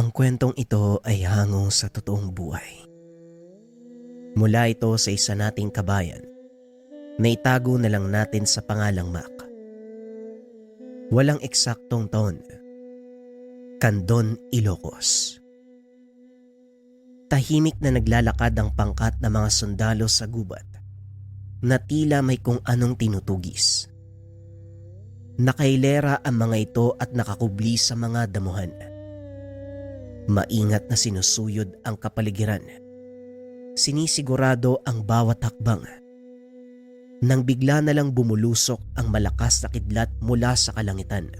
Ang kwentong ito ay hango sa totoong buhay. Mula ito sa isa nating kabayan na itago na lang natin sa pangalang Mac. Walang eksaktong taon. Candon, Ilocos. Tahimik na naglalakad ang pangkat ng mga sundalo sa gubat na tila may kung anong tinutugis. Nakailera ang mga ito at nakakubli sa mga damuhan. Maingat na sinusuyod ang kapaligiran. Sinisigurado ang bawat hakbang. Nang bigla na lang bumulusok ang malakas na kidlat mula sa kalangitan.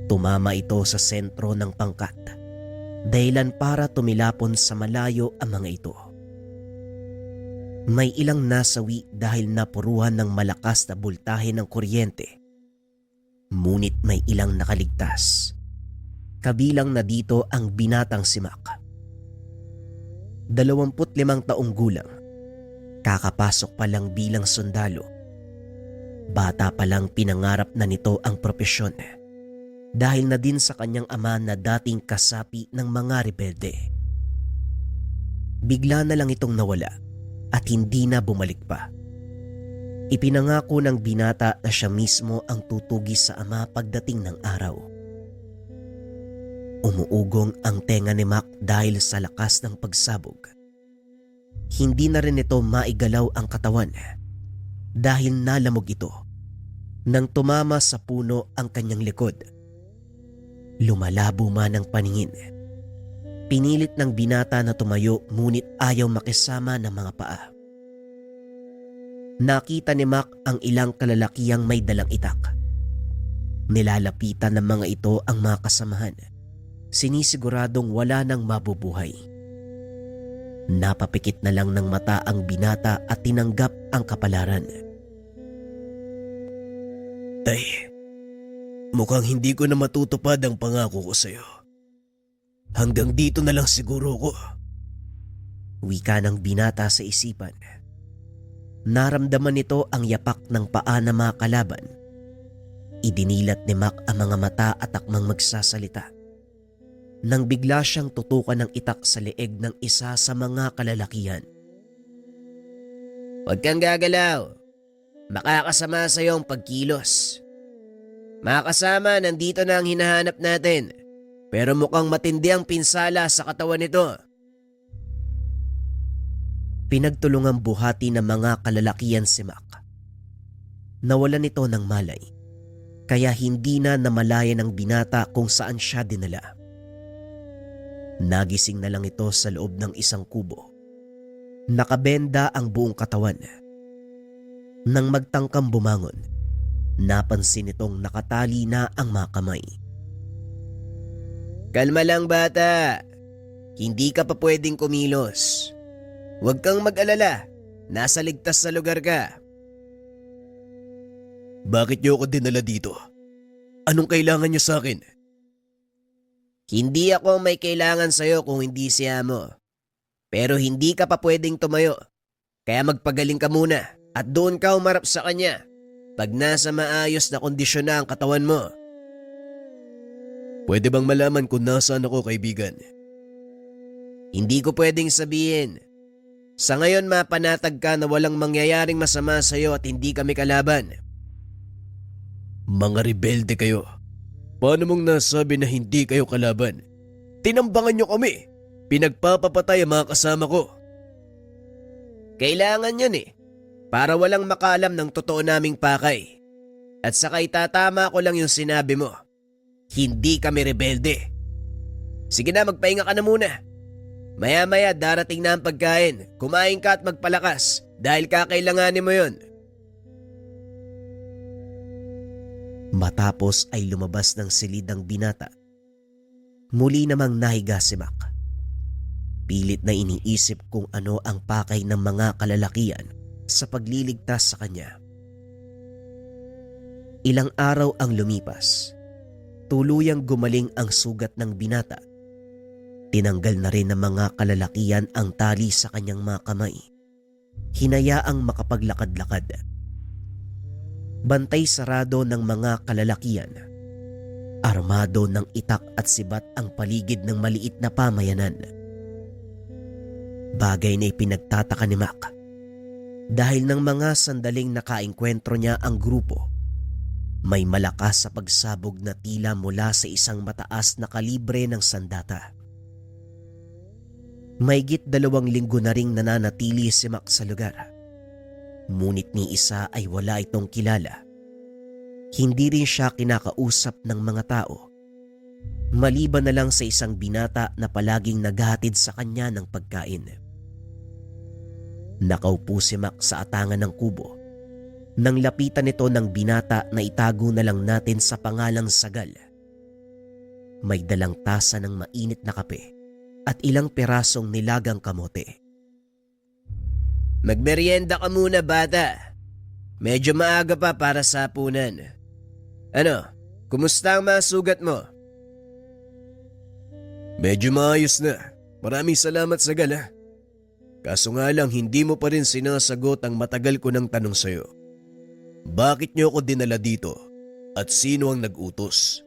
Tumama ito sa sentro ng pangkat, dahilan para tumilapon sa malayo ang mga ito. May ilang nasawi dahil napuruhan ng malakas na boltahe ng kuryente. Ngunit may ilang nakaligtas. Kabilang na dito ang binatang si Mac. 25 taong gulang. Kakapasok pa lang bilang sundalo. Bata pa lang pinangarap na nito ang propesyon dahil na din sa kanyang ama na dating kasapi ng mga rebelde. Bigla na lang itong nawala at hindi na bumalik pa. Ipinangako ng binata na siya mismo ang tutugis sa ama pagdating ng araw. Umuugong ang tenga ni Mac dahil sa lakas ng pagsabog. Hindi na rin ito maigalaw ang katawan dahil nalamog ito nang tumama sa puno ang kanyang likod. Lumalabo man ang paningin. Pinilit ng binata na tumayo ngunit ayaw makisama ng mga paa. Nakita ni Mac ang ilang kalalakiyang may dalang itak. Nilalapitan ng mga ito ang mga kasamahan. Sinisiguradong wala nang mabubuhay. Napapikit na lang ng mata ang binata at tinanggap ang kapalaran. Tay, mukhang hindi ko na matutupad ang pangako ko sa'yo. Hanggang dito na lang siguro ko. Wika ng binata sa isipan. Naramdaman nito ang yapak ng paa ng mga kalaban. Idinilat ni Mac ang mga mata at akmang magsasalita. Nang bigla siyang tutukan ng itak sa leeg ng isa sa mga kalalakihan. Huwag kang gagalaw. Makakasama sa iyong pagkilos. Mga kasama, nandito na ang hinahanap natin. Pero mukhang matindi ang pinsala sa katawan nito. Pinagtulungang buhati ng mga kalalakihan si Mac. Nawalan nito ng malay. Kaya hindi na namalayan ng binata kung saan siya dinala. Nagising na lang ito sa loob ng isang kubo. Nakabenda ang buong katawan. Nang magtangkang bumangon, napansin itong nakatali na ang mga kamay. Kalma lang bata. Hindi ka pa pwedeng kumilos. Huwag kang mag-alala. Nasa ligtas na lugar ka. Bakit niyo ako dinala dito? Anong kailangan niyo sa akin? Hindi ako may kailangan sa'yo kung hindi siya mo. Pero hindi ka pa pwedeng tumayo. Kaya magpagaling ka muna at doon ka umarap sa kanya pag nasa maayos na kondisyon na ang katawan mo. Pwede bang malaman kung nasaan ako, kaibigan? Hindi ko pwedeng sabihin. Sa ngayon mapanatag ka na walang mangyayaring masama sa'yo at hindi kami kalaban. Mga rebelde kayo. Paano mong nasabi na hindi kayo kalaban? Tinambangan nyo kami. Pinagpapapatay ang mga kasama ko. Kailangan yun para walang makaalam ng totoo naming pakay. At saka itatama ko lang yung sinabi mo. Hindi kami rebelde. Sige na, magpahinga ka na muna. Maya-maya darating na ang pagkain. Kumain ka at magpalakas dahil kakailanganin mo yun. Matapos ay lumabas ng silid ang binata. Muli namang nahiga si Mac. Pilit na iniisip kung ano ang pakay ng mga kalalakihan sa pagliligtas sa kanya. Ilang araw ang lumipas. Tuluyang gumaling ang sugat ng binata. Tinanggal na rin ng mga kalalakihan ang tali sa kanyang mga kamay. Hinayaang makapaglakad-lakad. Bantay sarado ng mga kalalakihan. Armado ng itak at sibat ang paligid ng maliit na pamayanan. Bagay na ipinagtataka ni Mac dahil ng mga sandaling nakaengkwentro niya ang grupo, may malakas sa pagsabog na tila mula sa isang mataas na kalibre ng sandata. Mahigit 2 linggo na ring nananatili si Mac sa lugar. Ngunit ni isa ay wala itong kilala. Hindi rin siya kinakausap ng mga tao, maliban na lang sa isang binata na palaging naghahatid sa kanya ng pagkain. Nakaupo si Mac sa atangan ng kubo nang lapitan nito ng binata na itago na lang natin sa pangalang Sagal. May dalang tasa ng mainit na kape at ilang pirasong nilagang kamote. "Magmeryenda ka muna, bata. Medyo maaga pa para sa hapunan. Ano, kumusta ang mga sugat mo?" "Medyo maayos na. Maraming salamat, Sagal, ha. Kaso nga lang hindi mo pa rin sinasagot ang matagal ko ng tanong sa'yo. Bakit niyo ako dinala dito at sino ang nag-utos?"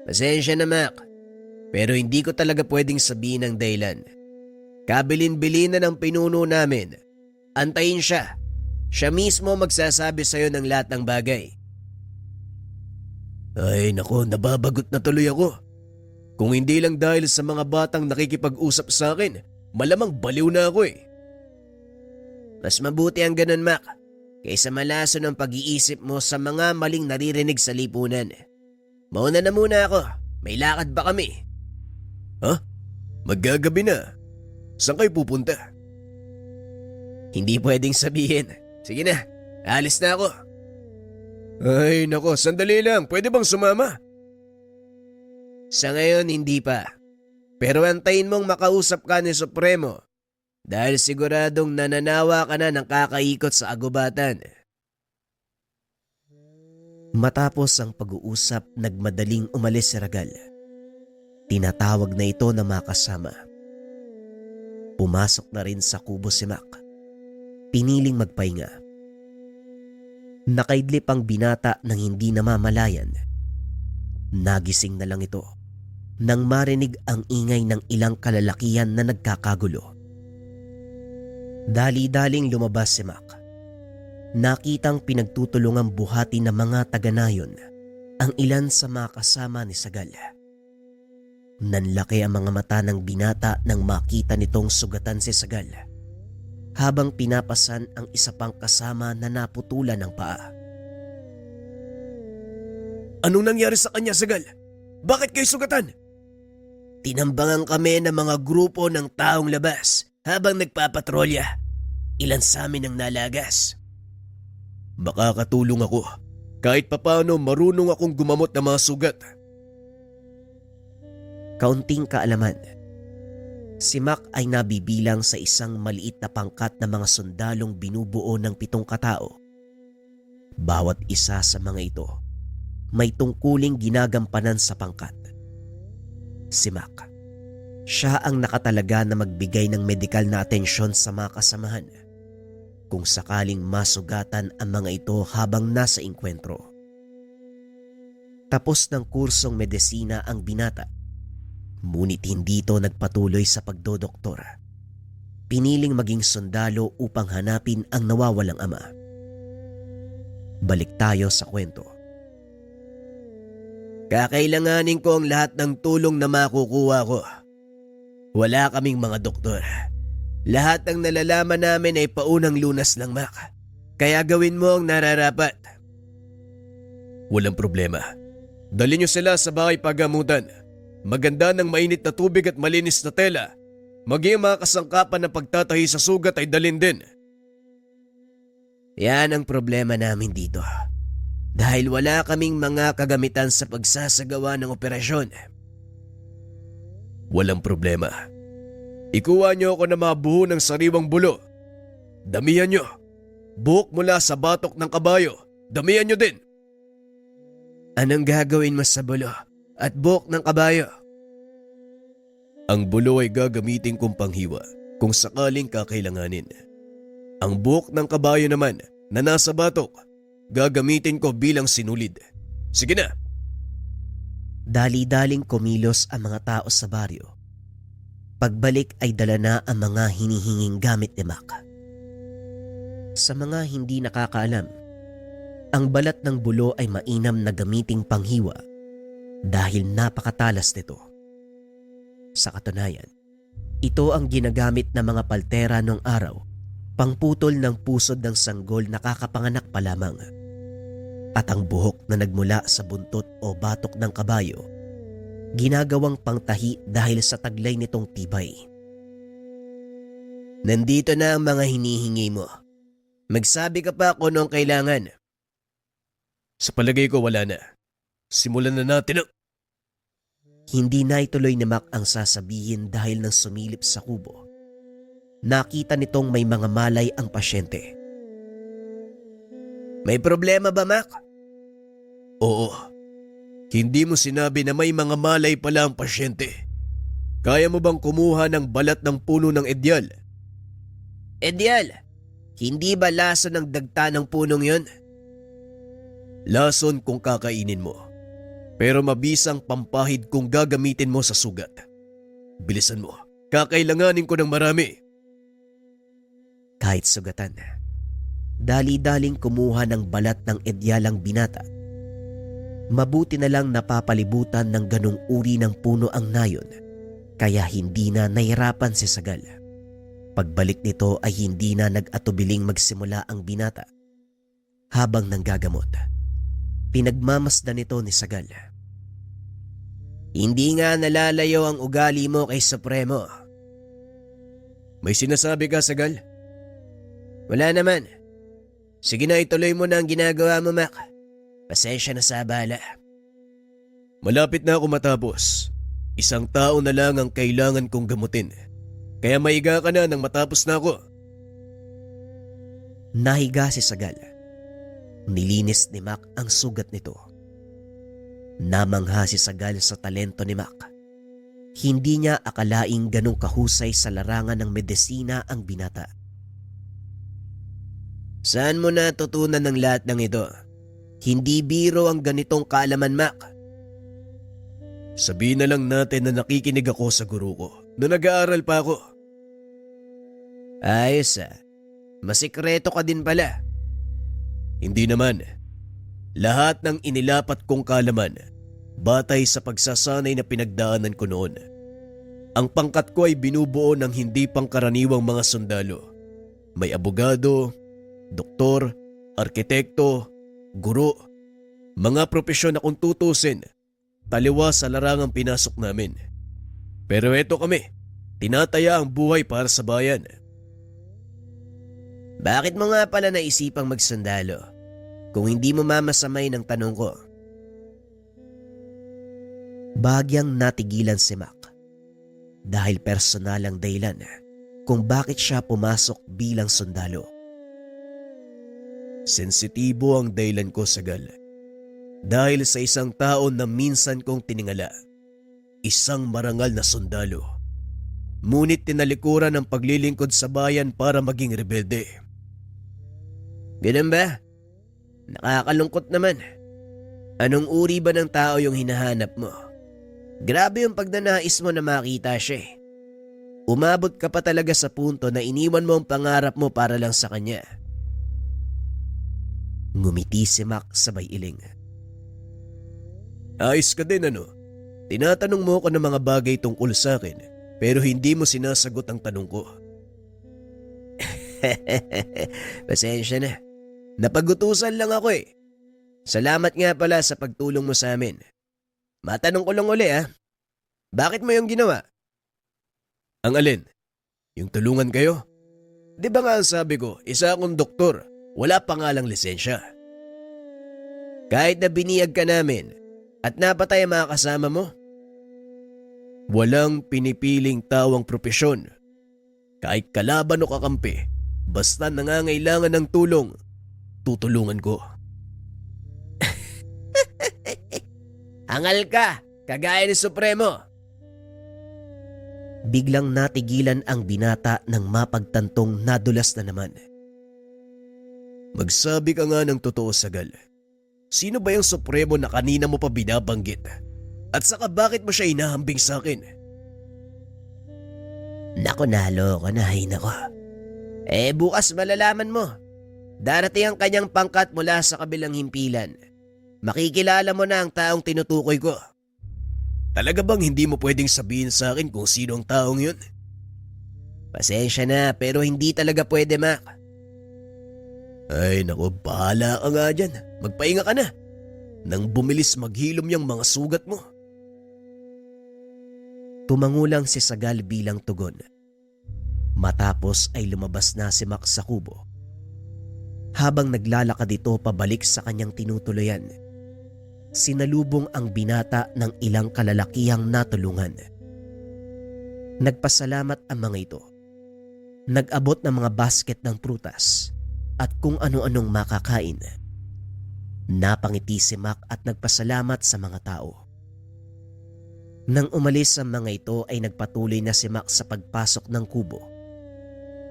"Pasensya na, Mac. Pero hindi ko talaga pwedeng sabihin ang dahilan. Kabilin-bilin na ng pinuno namin. Antayin siya. Siya mismo magsasabi sa'yo ng lahat ng bagay." "Ay nako, nababagot na tuloy ako. Kung hindi lang dahil sa mga batang nakikipag-usap sa akin, malamang baliw na ako eh." "Mas mabuti ang ganun, Mac, kaysa malaso ng pag-iisip mo sa mga maling naririnig sa lipunan. Mauna na muna ako, may lakad ba kami?" "Ha? Maggagabi na. Saan kayo pupunta?" "Hindi pwedeng sabihin. Sige na, alis na ako." "Ay nako, sandali lang. Pwede bang sumama?" "Sa ngayon hindi pa. Pero antayin mong makausap ka ni Supremo dahil siguradong nananawa ka na ng kakaikot sa agubatan." Matapos ang pag-uusap, nagmadaling umalis si Ragal. Tinatawag na ito na makasama. Pumasok na rin sa kubo si Mac. Piniling magpahinga. Nakaidlip ang binata nang hindi namamalayan. Nagising na lang ito nang marinig ang ingay ng ilang kalalakihan na nagkakagulo. Dali-daling lumabas si Mac. Nakitang pinagtutulungang buhati ng mga taga-nayon ang ilan sa mga kasama ni Sagal. Nanlaki ang mga mata ng binata nang makita nitong sugatan si Sagal, habang pinapasan ang isa pang kasama na naputulan ng paa. "Anong nangyari sa kanya, Sagal? Bakit kayo sugatan?" "Tinambangan kami ng mga grupo ng taong labas habang nagpapatrolya. Ilan sa amin ang nalagas." "Makakatulong ako. Kahit papaano marunong akong gumamot ng mga sugat." Kaunting kaalaman. Si Mac ay nabibilang sa isang maliit na pangkat na mga sundalong binubuo ng 7 katao. Bawat isa sa mga ito may tungkuling ginagampanan sa pangkat. Si Mac, siya ang nakatalaga na magbigay ng medikal na atensyon sa mga kasamahan kung sakaling masugatan ang mga ito habang nasa engkwentro. Tapos ng kursong medisina ang binata, ngunit hindi ito nagpatuloy sa pagdodoktor. Piniling maging sundalo upang hanapin ang nawawalang ama. Balik tayo sa kwento. "Kakailanganin ko ang lahat ng tulong na makukuha ko. Wala kaming mga doktor. Lahat ng nalalaman namin ay paunang lunas lang, Mac. Kaya gawin mo ang nararapat." "Walang problema. Dali niyo sila sa bahay pagamutan. Maganda ng mainit na tubig at malinis na tela. Maging mga kasangkapan ng pagtatahi sa sugat ay dalin din." "Yan ang problema namin dito. Dahil wala kaming mga kagamitan sa pagsasagawa ng operasyon." "Walang problema. Ikuha niyo ako ng mga buho ng sariwang bulo. Damihan niyo. Buhok mula sa batok ng kabayo. Damihan niyo din." "Anong gagawin mo sa bulo at buhok ng kabayo?" "Ang bulo ay gagamitin kong panghiwa kung sakaling kakailanganin. Ang buhok ng kabayo naman na nasa batok, gagamitin ko bilang sinulid. Sige na." Dali-daling kumilos ang mga tao sa baryo. Pagbalik ay dala na ang mga hinihinging gamit ni Mac. Sa mga hindi nakakaalam, ang balat ng bulo ay mainam na gamiting panghiwa dahil napakatalas nito. Sa katunayan, ito ang ginagamit ng mga paltera noong araw, pangputol ng pusod ng sanggol na kakapanganak pa lamang. At ang buhok na nagmula sa buntot o batok ng kabayo, ginagawang pangtahi dahil sa taglay nitong tibay. Nandito na ang mga hinihingi mo. Magsabi ka pa kung anong kailangan. Sa palagay ko wala na. Simulan na natin ang... Hindi na ituloy ni Mac ang sasabihin dahil nang sumilip sa kubo. Nakita nitong may mga malay ang pasyente. May problema ba, Mac? Oo. Hindi mo sinabi na may mga malay pala ang pasyente. Kaya mo bang kumuha ng balat ng puno ng edyal? Edyal? Hindi ba lason ng dagta ng punong yon? Lason kung kakainin mo. Pero mabisang pampahid kung gagamitin mo sa sugat. Bilisan mo. Kakailanganin ko ng marami. Kahit sugatan, dali-daling kumuha ng balat ng edyalang binata. Mabuti na lang napapalibutan ng ganong uri ng puno ang nayon, kaya hindi na nahirapan si Sagal. Pagbalik nito ay hindi na nag-atubiling magsimula ang binata. Habang nanggagamot, pinagmamasdan nito ni Sagal. Hindi nga nalalayo ang ugali mo kay Supremo. May sinasabi ka, Sagal? Wala naman. Sige na, ituloy mo na ang ginagawa mo, Mac. Pasensya na sa abala. Malapit na ako matapos. Isang tao na lang ang kailangan kong gamutin. Kaya maiga ka na nang matapos na ako. Nahiga si Sagal. Nilinis ni Mac ang sugat nito. Namangha si Sagal sa talento ni Mac. Hindi niya akalaing ganong kahusay sa larangan ng medisina ang binata. Saan mo natutunan ng lahat ng ito? Hindi biro ang ganitong kaalaman, Mac. Sabihin na lang natin na nakikinig ako sa guru ko noong nag-aaral pa ako. Ayos ah. Masikreto ka din pala. Hindi naman. Lahat ng inilapat kong kaalaman batay sa pagsasanay na pinagdaanan ko noon. Ang pangkat ko ay binubuo ng hindi pangkaraniwang mga sundalo. May abogado, doktor, arkitekto, guro, mga propesyon na kung tutusin, taliwas sa larangang pinasok namin. Pero eto kami, tinataya ang buhay para sa bayan. Bakit mo nga pala naisipang magsundalo kung hindi mo mamasamay ng tanong ko? Bagyang natigilan si Mac dahil personal ang dahilan kung bakit siya pumasok bilang sundalo. Sensitibo ang dahilan ko, Sagal. Dahil sa isang tao na minsan kong tiningala, isang marangal na sundalo. Ngunit tinalikuran ang paglilingkod sa bayan para maging rebelde. Ganun ba? Nakakalungkot naman. Anong uri ba ng tao yung hinahanap mo? Grabe yung pagnanais mo na makita siya. Umabot ka pa talaga sa punto na iniwan mo ang pangarap mo para lang sa kanya. Ngumiti si Mac sabay iling. Ayos ka din ano? Tinatanong mo ko ng mga bagay tungkol sa akin pero hindi mo sinasagot ang tanong ko. Pasensya na. Napagutusan lang ako eh. Salamat nga pala sa pagtulong mo sa amin. Matanong ko lang uli ah. Bakit mo yung ginawa? Ang alin? Yung tulungan kayo? Di ba nga ang sabi ko, isa akong doktor, wala pa nga lang lisensya. Kahit na biniyag ka namin at napatay ang mga kasama mo, walang pinipiling tawang propesyon. Kahit kalaban o kakampi, basta nangangailangan ng tulong, tutulungan ko. Hangal ka, kagaya ni Supremo. Biglang natigilan ang binata nang mapagtantong nadulas na naman. Magsabi ka nga ng totoo, Sagal. Sino ba yung Supremo na kanina mo pa binabanggit? At saka bakit mo siya inahambing sa akin? Nako, naloko na, ay nako. Bukas malalaman mo. Darating ang kanyang pangkat mula sa kabilang himpilan. Makikilala mo na ang taong tinutukoy ko. Talaga bang hindi mo pwedeng sabihin sa akin kung sino ang taong yun? Pasensya na, pero hindi talaga pwede, Mac. Ay nako, bahala ka nga dyan. Magpahinga ka na. Nang bumilis maghilom yung mga sugat mo. Tumangulang si Sagal bilang tugon. Matapos ay lumabas na si Mac sa kubo. Habang naglalakad ito pabalik sa kanyang tinutuluyan, sinalubong ang binata ng ilang kalalakihang natulungan. Nagpasalamat ang mga ito. Nag-abot ng mga basket ng prutas at kung ano-anong makakain. Napangiti si Mac at nagpasalamat sa mga tao. Nang umalis ang mga ito ay nagpatuloy na si Mac sa pagpasok ng kubo.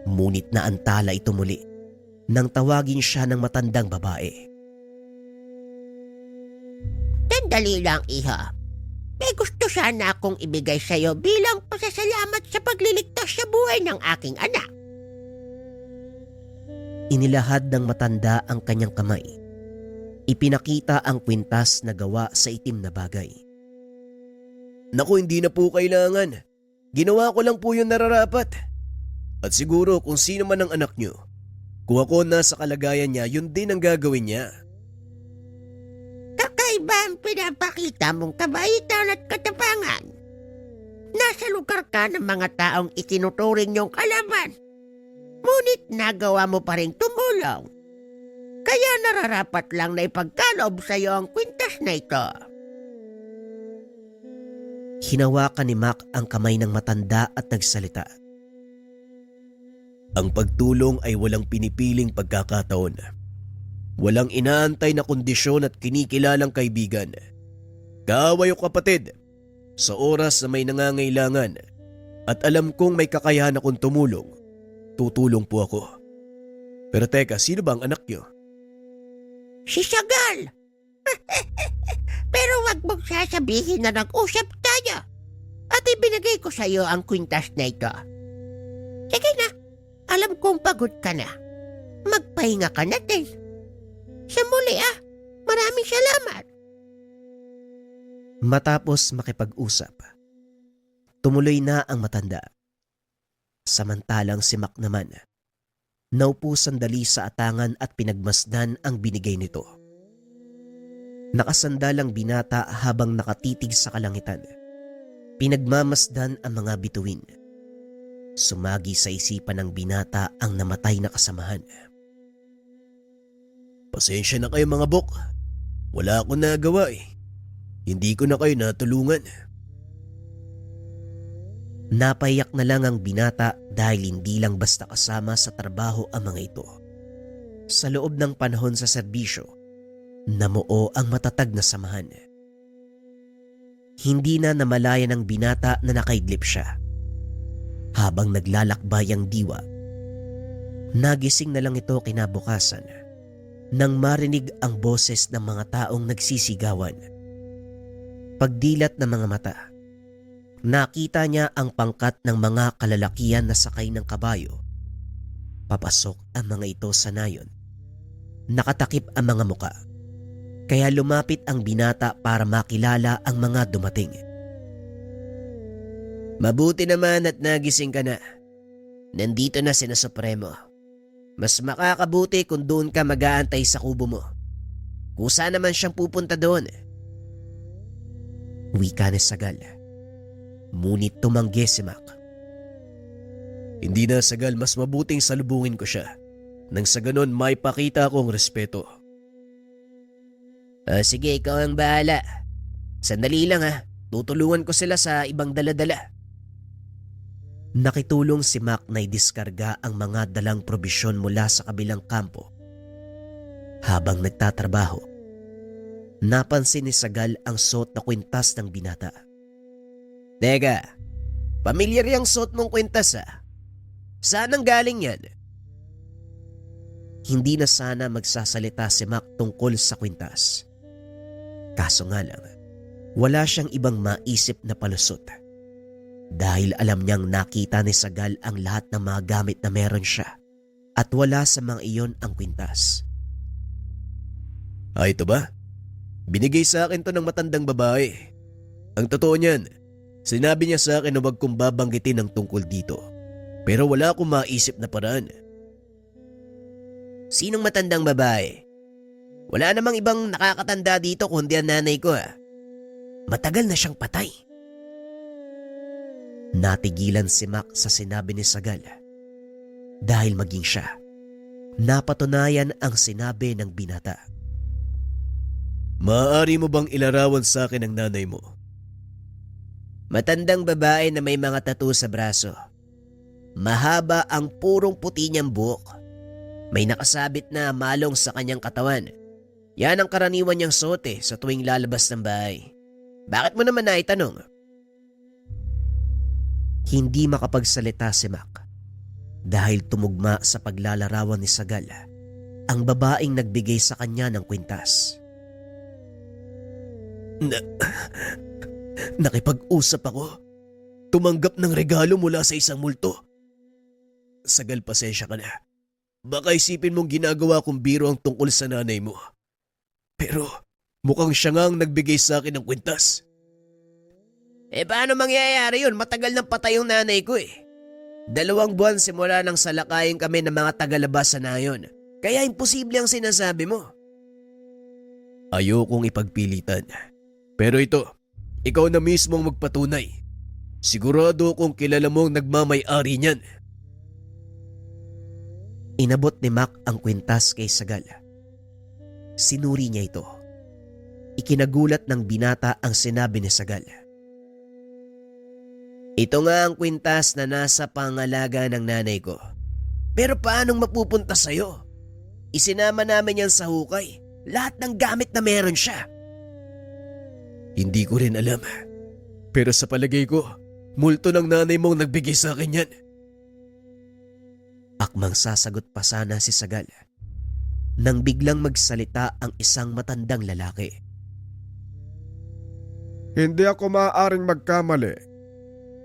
Ngunit naantala ito muli nang tawagin siya ng matandang babae. Sandali lang, iha. May gusto sana akong ibigay sa iyo bilang pasasalamat sa pagliligtas sa buhay ng aking anak. Inilahad ng matanda ang kanyang kamay. Ipinakita ang kwintas na gawa sa itim na bagay. Naku, hindi na po kailangan. Ginawa ko lang po yung nararapat. At siguro kung sino man ang anak nyo, kung ako nasa kalagayan niya, yun din ang gagawin niya. Kakaiba ang pinapakita mong kabaitan at katapangan. Nasa lugar ka ng mga taong itinuturing niyong kalaban. Ngunit nagawa mo pa rin tumulong. Kaya nararapat lang na ipagkaloob sa iyo ang kwintas na ito. Hinawakan ni Mac ang kamay ng matanda at nagsalita. Ang pagtulong ay walang pinipiling pagkakataon. Walang inaantay na kondisyon at kinikilalang kaibigan. Kaaway o kapatid, sa oras na may nangangailangan at alam kong may kakayahan akong tumulong, tutulong po ako. Pero teka, sino ba ang anak niyo? Si Sagal! Pero wag mong sasabihin na nag-usap tayo at ibinigay ko sa iyo ang kwintas na ito. Sige na, alam kong pagod ka na. Magpahinga ka na din. Sa muli maraming salamat. Matapos makipag-usap, tumuloy na ang matanda. Samantalang si Mac naman, naupo sandali sa atangan at pinagmasdan ang binigay nito. Nakasandalang binata habang nakatitig sa kalangitan. Pinagmamasdan ang mga bituin. Sumagi sa isipan ng binata ang namatay na kasamahan. Pasensya na kayo mga bok. Wala akong nagawa eh. Hindi ko na kayo natulungan. Napayak na lang ang binata dahil hindi lang basta kasama sa trabaho ang mga ito. Sa loob ng panahon sa serbisyo, namuo ang matatag na samahan. Hindi na namalaya ng binata na nakaidlip siya. Habang naglalakbay ang diwa, nagising na lang ito kinabukasan nang marinig ang boses ng mga taong nagsisigawan. Pagdilat ng mga mata, nakita niya ang pangkat ng mga kalalakihan na sakay ng kabayo. Papasok ang mga ito sa nayon. Nakatakip ang mga muka, kaya lumapit ang binata para makilala ang mga dumating. Mabuti naman at nagising ka na. Nandito na sina Supremo. Mas makakabuti kung doon ka mag-aantay sa kubo mo. Kusa naman siyang pupunta doon. Wika ni Sagal. Ngunit tumanggi si Mac. Hindi na, Sagal, mas mabuting salubungin ko siya. Nang sa ganon may pakita akong respeto. Sige, ikaw ang bahala. Sandali lang tutulungan ko sila sa ibang daladala. Nakitulong si Mac na idiskarga ang mga dalang probisyon mula sa kabilang kampo. Habang nagtatrabaho, napansin ni Sagal ang suot na kwintas ng binata. Teka, pamilyar yung suot mong kwintas Saan ang galing yan? Hindi na sana magsasalita si Mac tungkol sa kwintas. Kaso nga lang, Wala siyang ibang maisip na palusot dahil alam niyang nakita ni Sagal ang lahat ng mga gamit na meron siya at wala sa mga iyon ang kwintas. Ito ba? Binigay sa akin to ng matandang babae. Ang totoo niyan, sinabi niya sa akin na huwag kong babanggitin ang tungkol dito. Pero wala akong maisip na paraan. Sinong matandang babae? Wala namang ibang nakakatanda dito kundi ang nanay ko. Matagal na siyang patay. Natigilan si Mac sa sinabi ni Sagal. Dahil maging siya, napatunayan ang sinabi ng binata. Maaari mo bang ilarawan sa akin ang nanay mo? Matandang babae na may mga tattoo sa braso. Mahaba ang purong puti niyang buhok. May nakasabit na malong sa kanyang katawan. Yan ang karaniwan niyang suot sa tuwing lalabas ng bahay. Bakit mo naman naitanong? Hindi makapagsalita si Mac dahil tumugma sa paglalarawan ni Sagal ang babaeng nagbigay sa kanya ng kwintas. Nakipag-usap ako. Tumanggap ng regalo mula sa isang multo. Sagal, pasensya ka na. Baka isipin mong ginagawa kong biro ang tungkol sa nanay mo. Pero mukhang siya nga ang nagbigay sa akin ng kwintas. Paano mangyayari yun? Matagal nang patay yung nanay ko 2 buwan simula nang salakayin kami ng mga tagalabasa na yun. Kaya imposible ang sinasabi mo. Ayokong ipagpilitan. Pero ito, ikaw na mismo ang magpatunay. Sigurado kong kilala mo ang nagmamay-ari niyan. Inabot ni Mac ang kwintas kay Sagal. Sinuri niya ito. Ikinagulat ng binata ang sinabi ni Sagal. Ito nga ang kwintas na nasa pangalaga ng nanay ko. Pero paanong mapupunta sa'yo? Isinama namin yan sa hukay. Lahat ng gamit na meron siya. Hindi ko rin alam. Pero sa palagay ko, multo ng nanay mong nagbigay sa akin yan. Akmang sasagot pa sana si Sagal nang biglang magsalita ang isang matandang lalaki. Hindi ako maaaring magkamali.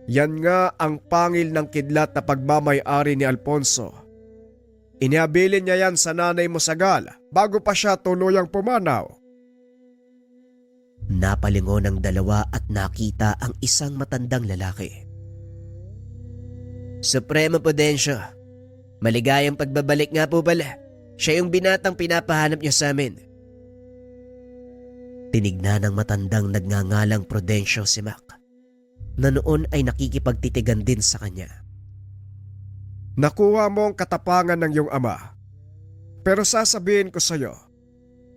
Yan nga ang pangil ng kidlat na pagmamay-ari ni Alfonso. Iniabilin niya yan sa nanay mo, Sagal, bago pa siya tuluyang pumanaw. Napalingon ang dalawa at nakita ang isang matandang lalaki. Supremo Prudencio, maligayang pagbabalik nga po pala. Siya yung binatang pinapahanap niya sa amin. Tinignan ng matandang nagngangalang Prudencio si Mac, na noon ay nakikipagtitigan din sa kanya. Nakuha mo ang katapangan ng iyong ama. Pero sasabihin ko sa iyo,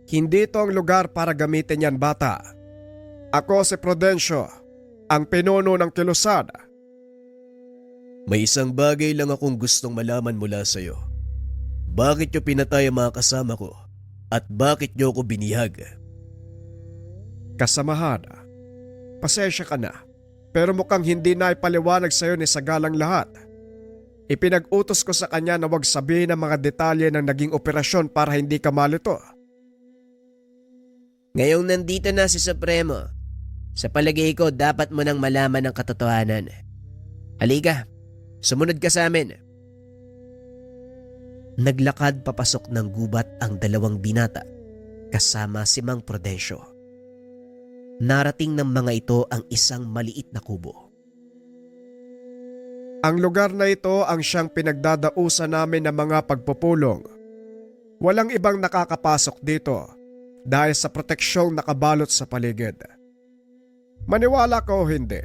hindi ito ang lugar para gamitin yan, bata. Ako si Prudencio, ang pinuno ng Kilusad. May isang bagay lang akong gustong malaman mula sa iyo. Bakit niyo pinatay ang mga kasama ko? At bakit niyo ako binihag? Kasamahan, pasensya ka na. Pero mukhang hindi na ipaliwanag sa iyo ni Sagal ang lahat. Ipinag-utos ko sa kanya na huwag sabihin ang mga detalye ng naging operasyon para hindi ka malito. Ngayong nandito na si Supremo, sa palagay ko dapat mo nang malaman ang katotohanan. Halika, sumunod ka sa amin. Naglakad papasok ng gubat ang dalawang binata kasama si Mang Prudencio. Narating ng mga ito ang isang maliit na kubo. Ang lugar na ito ang siyang pinagdadausan namin ng mga pagpupulong. Walang ibang nakakapasok dito dahil sa proteksyong nakabalot sa paligid. Maniwala ka o hindi,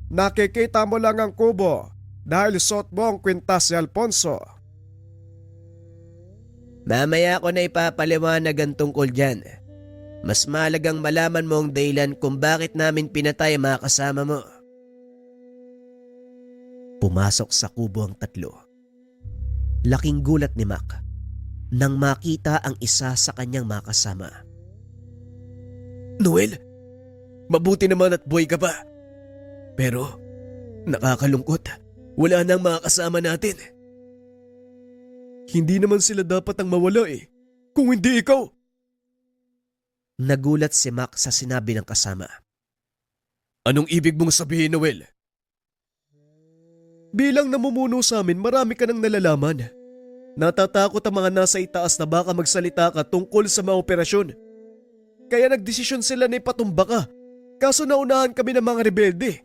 nakikita mo lang ang kubo dahil suot mo ang kwintas si Alfonso. Mamaya ko na ipapaliwanag ang tungkol dyan. Mas mahalagang malaman mo ang dahilan kung bakit namin pinatay ang mga kasama mo. Pumasok sa kubo ang tatlo. Laking gulat ni Mac nang makita ang isa sa kanyang mga kasama. Noel, mabuti naman at buhay ka pa. Pero nakakalungkot, wala nang mga kasama natin. Hindi naman sila dapat ang mawala kung hindi ikaw. Nagulat si Mac sa sinabi ng kasama. Anong ibig mong sabihin, Noel? Bilang namumuno sa amin, marami ka nang nalalaman. Natatakot ang mga nasa itaas na baka magsalita ka tungkol sa mga operasyon. Kaya nagdesisyon sila na ipatumba ka, kaso naunahan kami ng mga rebelde.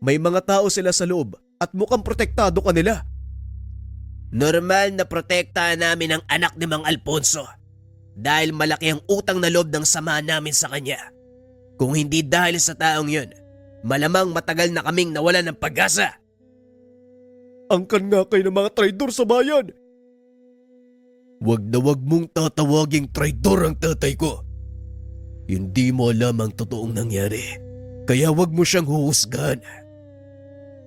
May mga tao sila sa loob at mukhang protektado ka nila. Normal na protektahan namin ang anak ni Mang Alfonso dahil malaki ang utang na loob ng sama namin sa kanya. Kung hindi dahil sa taong yun, malamang matagal na kaming nawalan ng pag-asa. Angkan nga kayo ng mga traidor sa bayan. Wag na wag mong tatawaging traidor ang tatay ko. Hindi mo alam ang totoong nangyari, kaya wag mo siyang huhusgahan.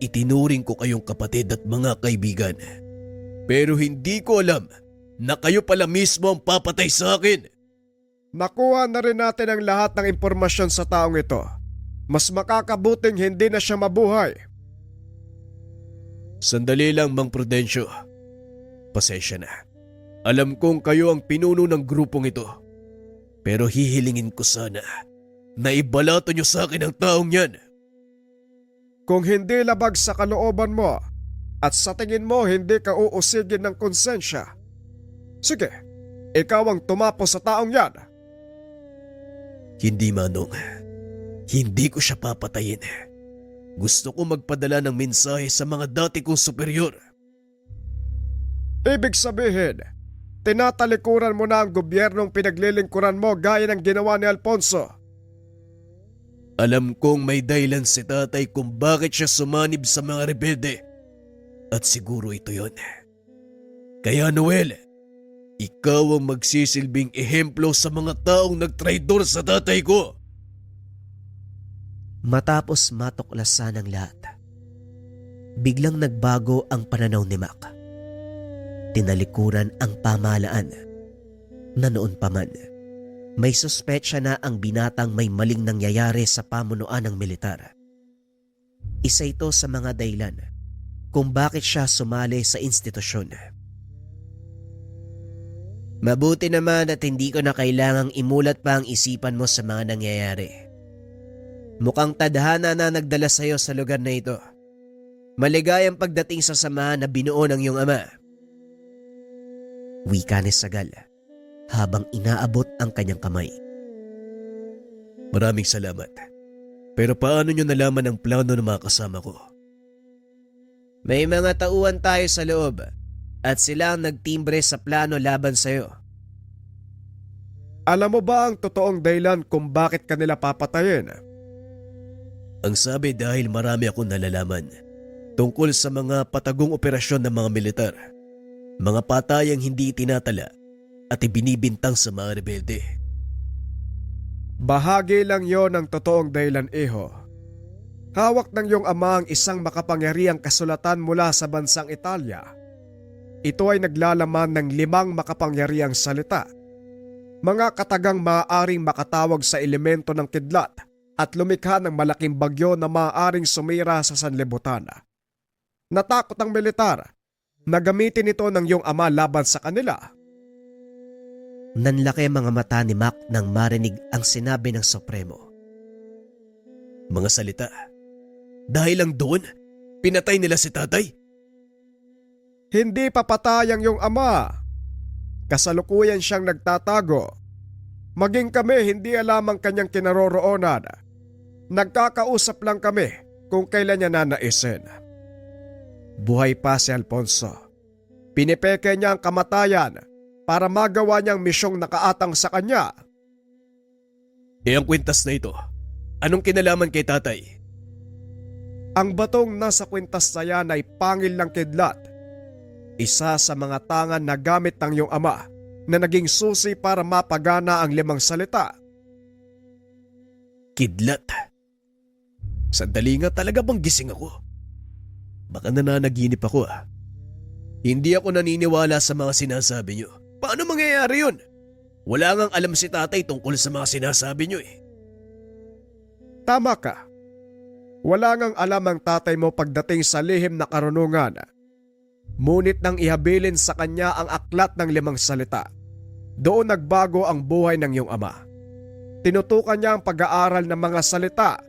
Itinuring ko kayong kapatid at mga kaibigan. Pero hindi ko alam na kayo pala mismo ang papatay sa akin. Nakuha na rin natin ang lahat ng impormasyon sa taong ito. Mas makakabuting hindi na siya mabuhay. Sandali lang, Mang Prudencio. Pasensya na. Alam kong kayo ang pinuno ng grupong ito. Pero hihilingin ko sana na ibalato niyo sa akin ang taong yan. Kung hindi labag sa kalooban mo at sa tingin mo hindi ka uusigin ng konsensya, sige, ikaw ang tumapos sa taong yan. Hindi, Manong. Hindi ko siya papatayin. Gusto ko magpadala ng mensahe sa mga dati kong superior. Ibig sabihin, tinatalikuran mo na ang gobyernong pinaglilingkuran mo gaya ng ginawa ni Alfonso. Alam kong may dahilan si tatay kung bakit siya sumanib sa mga rebelde. At siguro ito yon. Kaya Noel, ikaw ang magsisilbing ehemplo sa mga taong nagtraidor sa tatay ko. Matapos matuklasan ang lahat, biglang nagbago ang pananaw ni Mac. Tinalikuran ang pamahalaan na noon pa man. May suspetsya na ang binatang may maling nangyayari sa pamunuan ng militar. Isa ito sa mga dahilan kung bakit siya sumali sa institusyon. Mabuti naman at hindi ko na kailangang imulat pa ang isipan mo sa mga nangyayari. Mukhang tadhana na nagdala sa iyo sa lugar na ito. Maligayang pagdating sa samahan na binuo ng iyong ama. Wika ni Sagal habang inaabot ang kanyang kamay. Maraming salamat. Pero paano niyo nalaman ang plano ng mga kasama ko? May mga tauhan tayo sa loob at sila ang nagtimbre sa plano laban sa iyo. Alam mo ba ang totoong dahilan kung bakit kanila papatayin? Ang sabi dahil marami akong nalalaman tungkol sa mga patagong operasyon ng mga militar. Mga patayang hindi itinatala at ibinibintang sa mga rebelde. Bahagi lang yon ng totoong dahilan, Iho. Hawak ng iyong ama ang isang makapangyarihang kasulatan mula sa bansang Italia. Ito ay naglalaman ng 5 makapangyarihang salita. Mga katagang maaaring makatawag sa elemento ng kidlat at lumikha ng malaking bagyo na maaaring sumira sa sanlibutan. Natakot ang militar na gamitin ito ng iyong ama laban sa kanila. Nanlaki ang mga mata ni Mac nang marinig ang sinabi ng Supremo. Mga salita. Dahil lang doon, pinatay nila si tatay? Hindi papatay ang iyong ama. Kasalukuyan siyang nagtatago. Maging kami hindi alam ang kanyang kinaroroonan. Nagkakausap lang kami kung kailan niya nanaisin. Buhay pa si Alfonso. Pinipeke niya ang kamatayan para magawa niyang misyong nakaatang sa kanya. Ang kwintas na ito, anong kinalaman kay tatay? Ang batong nasa kwintas na yan ay pangil ng kidlat. Isa sa mga tangan na gamit ng iyong ama na naging susi para mapagana ang 5 salita. Kidlat. Sandali nga, talaga bang gising ako? Baka nananaginip ako . Hindi ako naniniwala sa mga sinasabi niyo. Paano mangyayari yun? Wala ngang alam si tatay tungkol sa mga sinasabi niyo . Tama ka. Wala ngang alam ang tatay mo pagdating sa lihim na karunungan. Ngunit nang ihabilin sa kanya ang aklat ng 5 salita, doon nagbago ang buhay ng iyong ama. Tinutukan niya ang pag-aaral ng mga salita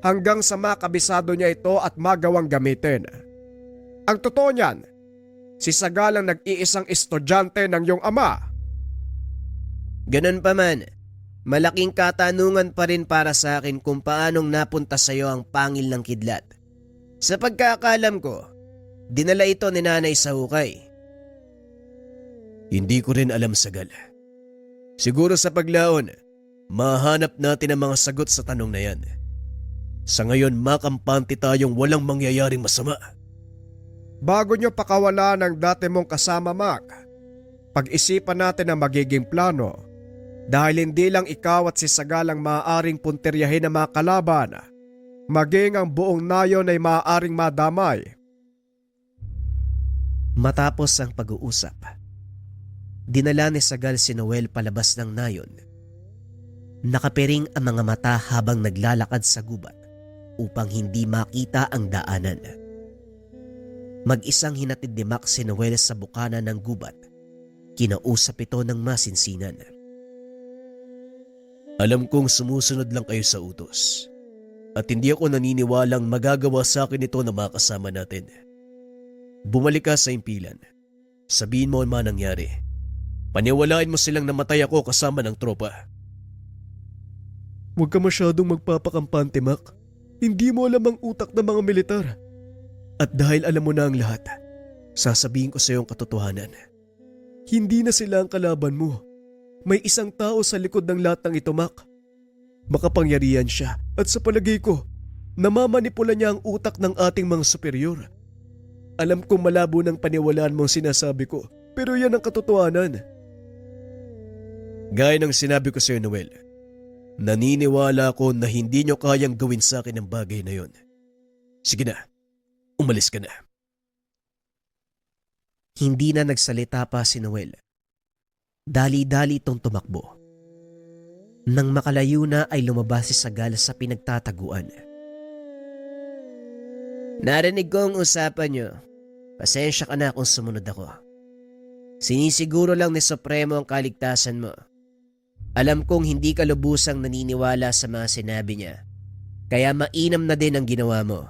hanggang sa makabisado niya ito at magawang gamitin. Ang totoo niyan, si Sagal ang nag-iisang estudyante ng iyong ama. Ganun pa man, malaking katanungan pa rin para sa akin kung paanong napunta sa iyo ang pangil ng kidlat. Sa pagkakaalam ko, dinala ito ni nanay sa hukay. Hindi ko rin alam, Sagal. Siguro sa paglaon, mahanap natin ang mga sagot sa tanong na yan. Sa ngayon, makampante tayong walang mangyayaring masama. Bago nyo pakawala ng dati mong kasama, Mac, pag-isipan natin ang magiging plano dahil hindi lang ikaw at si Sagal ang maaaring punteryahin ng mga kalaban, maging ang buong nayon ay maaaring madamay. Matapos ang pag-uusap, dinala ni Sagal si Noel palabas ng nayon. Nakapiring ang mga mata habang naglalakad sa gubat upang hindi makita ang daanan. Mag-isang hinatid ni Mac si Noel sa bukana ng gubat. Kinausap ito ng masinsinan. Alam kong sumusunod lang kayo sa utos. At hindi ako naniniwalang magagawa sa akin ito na makasama natin. Bumalik ka sa impilan. Sabihin mo ang nangyari. Paniwalain mo silang namatay ako kasama ng tropa. Huwag ka masyadong magpapakampante, Mac. Hindi mo alam ang utak ng mga militar. At dahil alam mo na ang lahat, sasabihin ko sa iyo ang katotohanan. Hindi na sila ang kalaban mo. May isang tao sa likod ng lahat ng ito, Mac. Makapangyarihan siya at sa palagay ko, namamanipula niya ang utak ng ating mga superior. Alam kong malabo ng paniwalaan mo ang sinasabi ko, pero yan ang katotohanan. Gaya ng sinabi ko sa iyo, Noel, naniniwala ako na hindi niyo kayang gawin sa akin ang bagay na yon. Sige na, umalis ka na. Hindi na nagsalita pa si Noel. Dali-dali itong tumakbo. Nang makalayo na ay lumabas si Sagal sa pinagtataguan. Narinig ko ang usapan niyo. Pasensya ka na kung sumunod ako. Sinisiguro lang ni Supremo ang kaligtasan mo. Alam kong hindi ka lubusang naniniwala sa mga sinabi niya. Kaya mainam na din ang ginawa mo.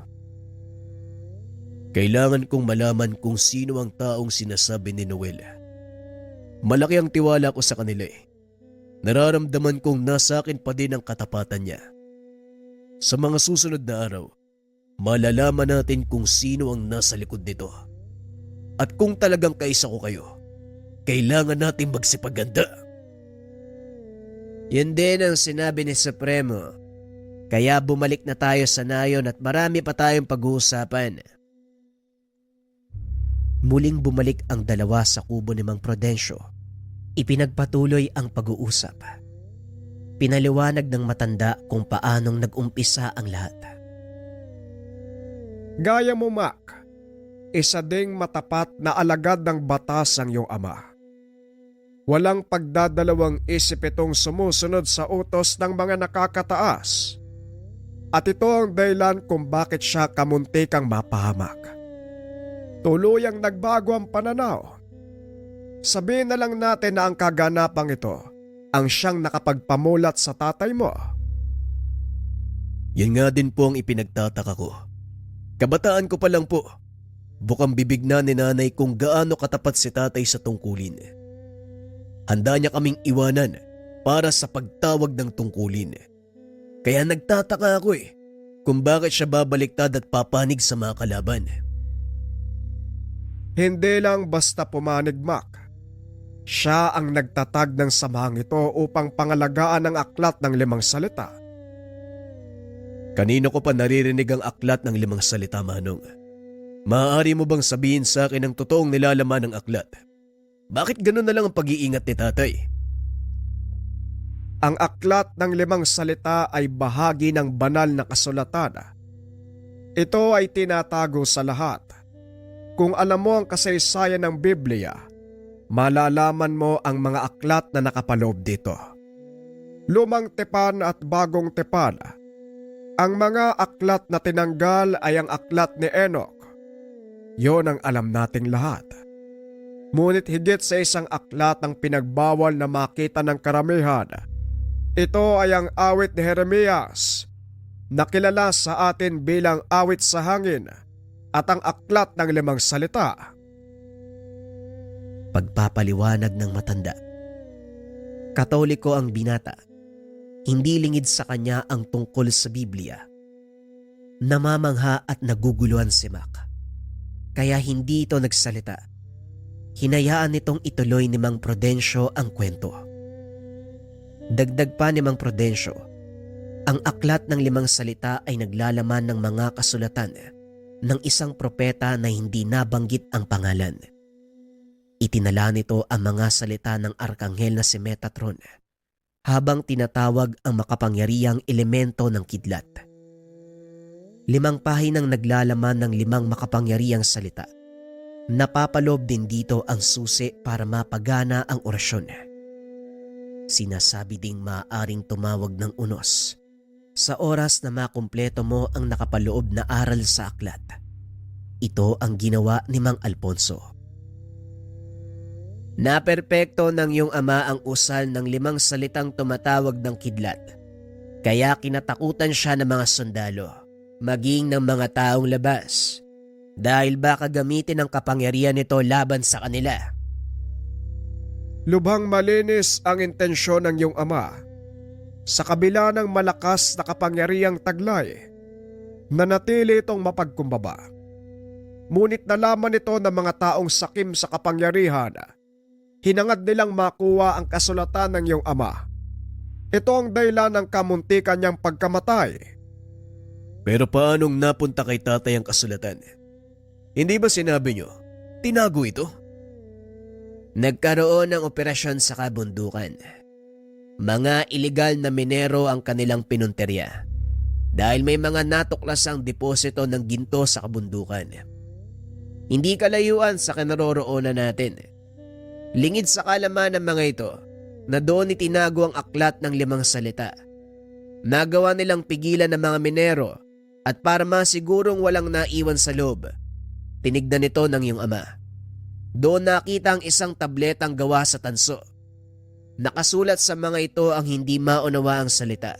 Kailangan kong malaman kung sino ang taong sinasabi ni Noel. Malaki ang tiwala ko sa kanila eh. Nararamdaman kong nasa akin pa din ang katapatan niya. Sa mga susunod na araw, malalaman natin kung sino ang nasa likod nito. At kung talagang kaisa ko kayo, kailangan natin magsipaganda. Yun din ang sinabi ni Supremo. Kaya bumalik na tayo sa nayon at marami pa tayong pag-uusapan. Muling bumalik ang dalawa sa kubo ni Mang Prudencio. Ipinagpatuloy ang pag-uusap. Pinaliwanag ng matanda kung paanong nag-umpisa ang lahat. Gaya mo, Mac, isa ding matapat na alagad ng batas ang iyong ama. Walang pagdadalawang isip itong sumusunod sa utos ng mga nakakataas. At ito ang dahilan kung bakit siya kamuntikang mapahamak. Tuluyang nagbago ang pananaw. Sabihin na lang natin na ang kaganapang ito ang siyang nakapagpamulat sa tatay mo. Yan nga din po ang ipinagtataka ko. Kabataan ko pa lang po. Bukang bibig na ni nanay kung gaano katapat si tatay sa tungkulin. Handa niya kaming iwanan para sa pagtawag ng tungkulin. Kaya nagtataka ako kung bakit siya babaliktad at papanig sa mga kalaban. Hindi lang basta pumanig, Mac. Siya ang nagtatag ng samahang ito upang pangalagaan ang aklat ng 5 salita. Kanino ko pa naririnig ang aklat ng 5 salita, Manong? Maaari mo bang sabihin sa akin ang totoong nilalaman ng aklat? Bakit ganun na lang ang pag-iingat ni tatay? Ang aklat ng 5 salita ay bahagi ng banal na kasulatan. Ito ay tinatago sa lahat. Kung alam mo ang kasaysayan ng Biblia, malalaman mo ang mga aklat na nakapaloob dito. Lumang tipan at bagong tipan. Ang mga aklat na tinanggal ay ang aklat ni Enoch. Yon ang alam nating lahat. Ngunit higit sa isang aklat ang pinagbawal na makita ng karamihan. Ito ay ang awit ni Jeremias nakilala sa atin bilang Awit sa Hangin at ang Aklat ng 5 Salita. Pagpapaliwanag ng matanda. Katoliko ang binata. Hindi lingid sa kanya ang tungkol sa Biblia. Namamangha at naguguluhan si Mac. Kaya hindi ito nagsalita. Hinayaan nitong ituloy ni Mang Prudencio ang kwento. Dagdag pa ni Mang Prudencio, ang Aklat ng 5 Salita ay naglalaman ng mga kasulatan ng isang propeta na hindi nabanggit ang pangalan. Itinala nito ang mga salita ng arkanghel na si Metatron habang tinatawag ang makapangyarihang elemento ng kidlat. 5 pahinang naglalaman ng 5 makapangyarihang salita. Napapaloob din dito ang susi para mapagana ang orasyon. Sinasabi ding maaaring tumawag ng unos sa oras na makumpleto mo ang nakapaloob na aral sa aklat. Ito ang ginawa ni Mang Alfonso. Naperpekto ng iyong ama ang usal ng 5 salitang tumatawag ng kidlat. Kaya kinatakutan siya ng mga sundalo, maging ng mga taong labas, dahil baka gamitin ang kapangyarihan nito laban sa kanila. Lubhang malinis ang intensyon ng iyong ama sa kabila ng malakas na kapangyarihang taglay. Nanatili itong mapagkumbaba. Ngunit nalaman ito ng mga taong sakim sa kapangyarihan. Hinangad nilang makuha ang kasulatan ng iyong ama. Ito ang dahilan ng kamuntikan niyang pagkamatay. Pero paanong napunta kay tatay ang kasulatan? Hindi ba sinabi niyo, tinago ito? Nagkaroon ng operasyon sa kabundukan. Mga ilegal na minero ang kanilang pinunterya dahil may mga natuklasang deposito ng ginto sa kabundukan. Hindi kalayuan sa kinaroroonan natin. Lingid sa kalaman ng mga ito na doon itinago ang aklat ng 5 salita. Nagawa nilang pigilan ng mga minero at para masigurong walang naiwan sa loob, tinignan ito ng iyong ama. Doon nakita ang isang tabletang gawa sa tanso. Nakasulat sa mga ito ang hindi maunawa ang salita.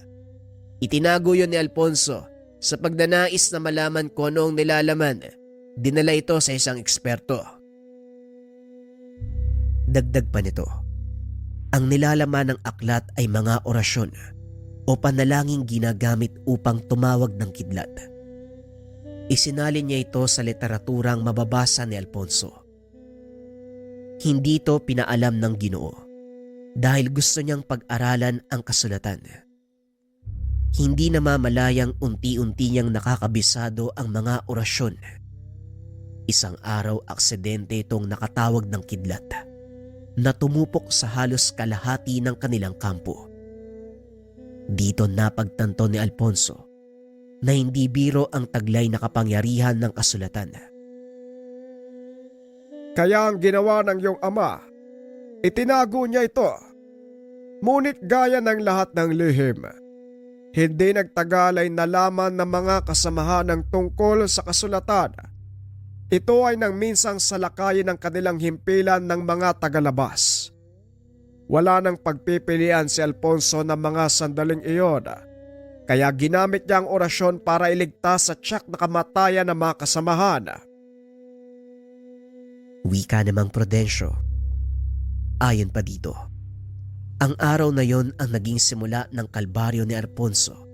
Itinago yun ni Alfonso sa pagdanais na malaman kung ano ang nilalaman. Dinala ito sa isang eksperto. Dagdag pa nito, ang nilalaman ng aklat ay mga orasyon o panalangin ginagamit upang tumawag ng kidlat. Isinalin niya ito sa literaturang mababasa ni Alfonso. Hindi ito pinaalam ng Ginoo dahil gusto niyang pag-aralan ang kasulatan. Hindi namamalayang unti-unti niyang nakakabisado ang mga orasyon. Isang araw aksidente itong nakatawag ng kidlat na tumupok sa halos kalahati ng kanilang kampo. Dito napagtanto ni Alfonso na hindi biro ang taglay na kapangyarihan ng kasulatan. Kaya ang ginawa ng iyong ama, itinago niya ito. Ngunit gaya ng lahat ng lihim, hindi nagtagal ay nalaman ng mga kasamahan ng tungkol sa kasulatan. Ito ay nang minsang salakayin ng kanilang himpilan ng mga tagalabas. Wala nang pagpipilian si Alfonso ng mga sandaling iyon, kaya ginamit niya ang orasyon para iligtas sa tiyak na kamatayan ng mga kasamahan. Wika namang Prudencio. Ayon pa dito, ang araw na yon ang naging simula ng kalbaryo ni Alfonso.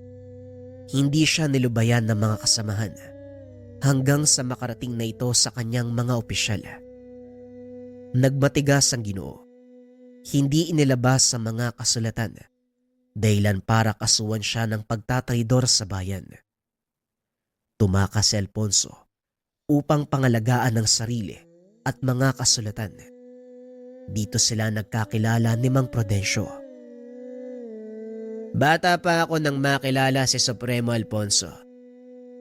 Hindi siya nilubayan ng mga kasamahan hanggang sa makarating na ito sa kanyang mga opisyal. Nagmatigas ang Ginoo. Hindi inilabas sa mga kasulatan, dahilan para kasuhan siya ng pagtatraidor sa bayan. Tumakas si Alfonso upang pangalagaan ang sarili at mga kasulatan. Dito sila nagkakilala ni Mang Prudencio. Bata pa ako nang makilala si Supremo Alfonso.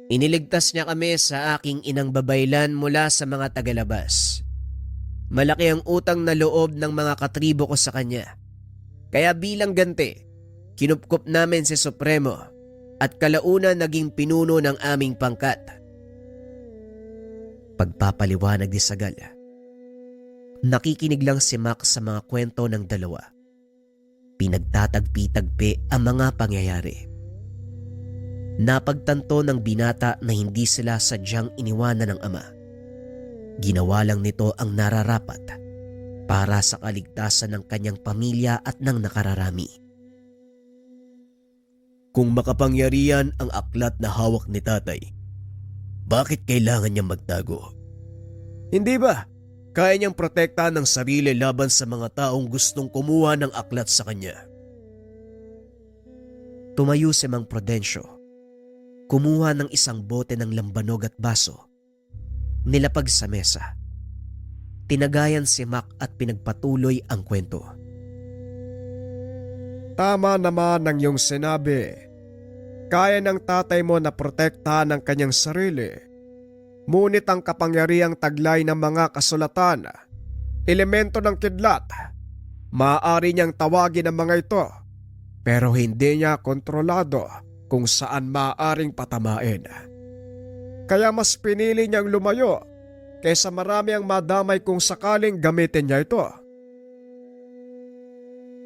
Iniligtas niya kami sa aking inang babaylan mula sa mga tagalabas. Malaki ang utang na loob ng mga katribo ko sa kanya. Kaya bilang ganti, kinupkup namin si Supremo at kalaunan naging pinuno ng aming pangkat. Pagpapaliwanag ni Sagal. Nakikinig lang si Mac sa mga kwento ng dalawa. Pinagtatagpi-tagpi ang mga pangyayari. Napagtanto ng binata na hindi sila sadyang iniwanan ng ama. Ginawa lang nito ang nararapat para sa kaligtasan ng kanyang pamilya at ng nakararami. Kung makapangyarihan ang aklat na hawak ni tatay, bakit kailangan niyang magtago? Hindi ba kaya niyang protektahan ng sarili laban sa mga taong gustong kumuha ng aklat sa kanya? Tumayo si Mang Prudencio. Kumuha ng isang bote ng lambanog at baso. Nilapag sa mesa. Tinagayan si Mac at pinagpatuloy ang kwento. Tama naman ang iyong sinabi. Kaya ng tatay mo na protektahan ang kanyang sarili. Ngunit ang kapangyarihang taglay ng mga kasulatan, elemento ng kidlat, maaari niyang tawagin ang mga ito, pero hindi niya kontrolado kung saan maaaring patamain. Kaya mas pinili niyang lumayo kaysa marami ang madamay kung sakaling gamitin niya ito.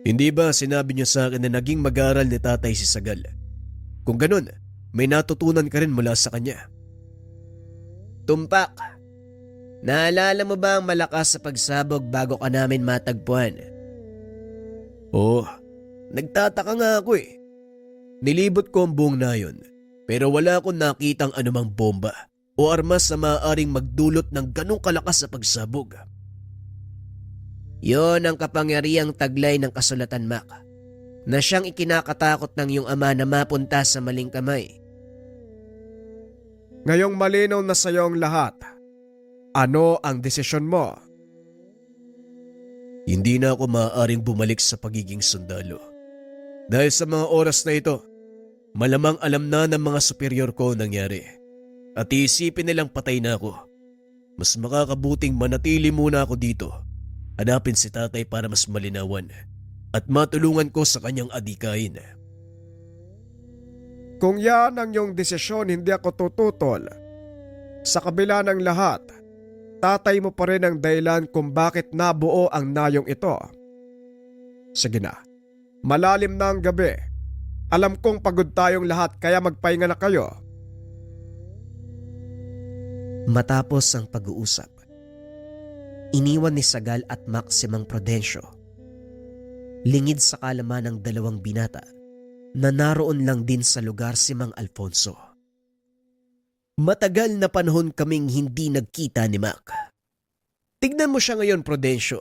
Hindi ba sinabi niyo sa akin na naging mag-aral ni tatay si Sagal? Kung ganun, may natutunan ka rin mula sa kanya. Tumpak, naalala mo ba ang malakas sa pagsabog bago ka namin matagpuan? Oo, nagtataka nga ako eh. Nilibot ko ang buong nayon, pero wala akong nakitang anumang bomba o armas na maaaring magdulot ng ganong kalakas sa pagsabog. Yon ang kapangyarihang taglay ng kasulatan, Mac, na siyang ikinakatakot ng iyong ama na mapunta sa maling kamay. Ngayong malinaw na sa iyo ang lahat, ano ang desisyon mo? Hindi na ako maaaring bumalik sa pagiging sundalo. Dahil sa mga oras na ito, malamang alam na ng mga superior ko ang nangyari. At iisipin nilang patay na ako. Mas makakabuting manatili muna ako dito. Hanapin si tatay para mas malinawan at matulungan ko sa kanyang adikain. Kung yan ang iyong desisyon, hindi ako tututol. Sa kabila ng lahat, tatay mo pa rin ang dahilan kung bakit nabuo ang nayong ito. Sige na, malalim na ang gabi. Alam kong pagod tayong lahat kaya magpahinga na kayo. Matapos ang pag-uusap, iniwan ni Sagal at Mac si Mang Prudencio. Lingid sa kalaman ng dalawang binata na naroon lang din sa lugar si Mang Alfonso. Matagal na panahon kaming hindi nagkita ni Mac. Tignan mo siya ngayon, Prudencio.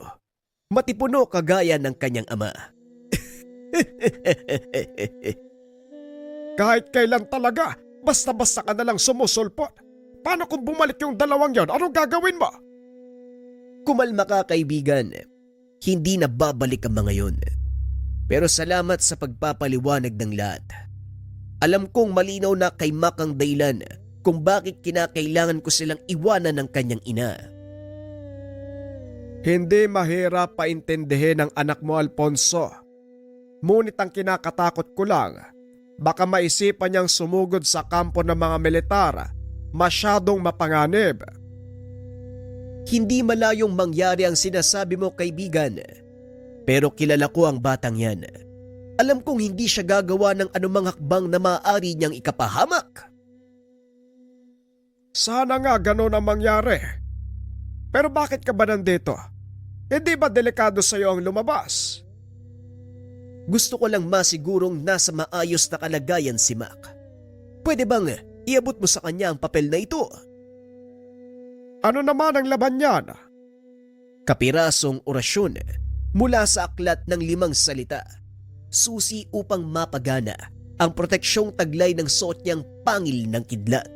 Matipuno kagaya ng kanyang ama. Kahit kailan talaga, basta-basta ka nalang sumusulpot. Paano kung bumalik yung dalawang yon? Anong gagawin mo? Kumalma ka, kaibigan. Hindi na babalik ang mga yon. Pero salamat sa pagpapaliwanag ng lahat. Alam kong malinaw na kay Mac ang dahilan kung bakit kinakailangan ko silang iwanan ng kanyang ina. Hindi mahirap paintindihin ng anak mo, Alfonso. Ngunit ang kinakatakot ko lang, baka maisipan niyang sumugod sa kampo ng mga militar, masyadong mapanganib. Hindi malayong mangyari ang sinasabi mo, kaibigan. Pero kilala ko ang batang yan. Alam kong hindi siya gagawa ng anumang hakbang na maaari niyang ikapahamak. Sana nga ganun ang mangyari. Pero bakit ka ba nandito? Hindi ba delikado sa iyo ang lumabas? Gusto ko lang masigurong nasa maayos na kalagayan si Mac. Pwede bang iabot mo sa kanya ang papel na ito? Ano naman ang laban niyan? Kapirasong orasyon mula sa aklat ng 5 salita. Susi upang mapagana ang proteksyong taglay ng suot niyang pangil ng kidlat.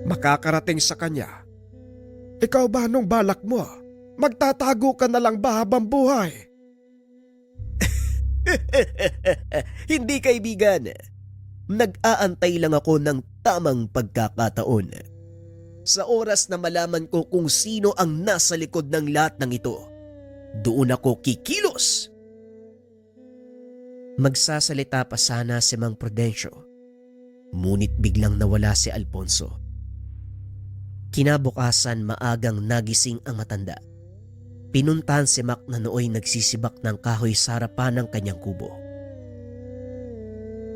Makakarating sa kanya. Ikaw ba anong balak mo? Magtatago ka na lang ba habang buhay? Hindi, kaibigan. Nag-aantay lang ako ng tamang pagkakataon. Sa oras na malaman ko kung sino ang nasa likod ng lahat ng ito, doon ako kikilos. Magsasalita pa sana si Mang Prudencio, ngunit biglang nawala si Alfonso. Kinabukasan maagang nagising ang matanda. Pinuntahan si Mac na nooy nagsisibak ng kahoy sa harapan ng kanyang kubo.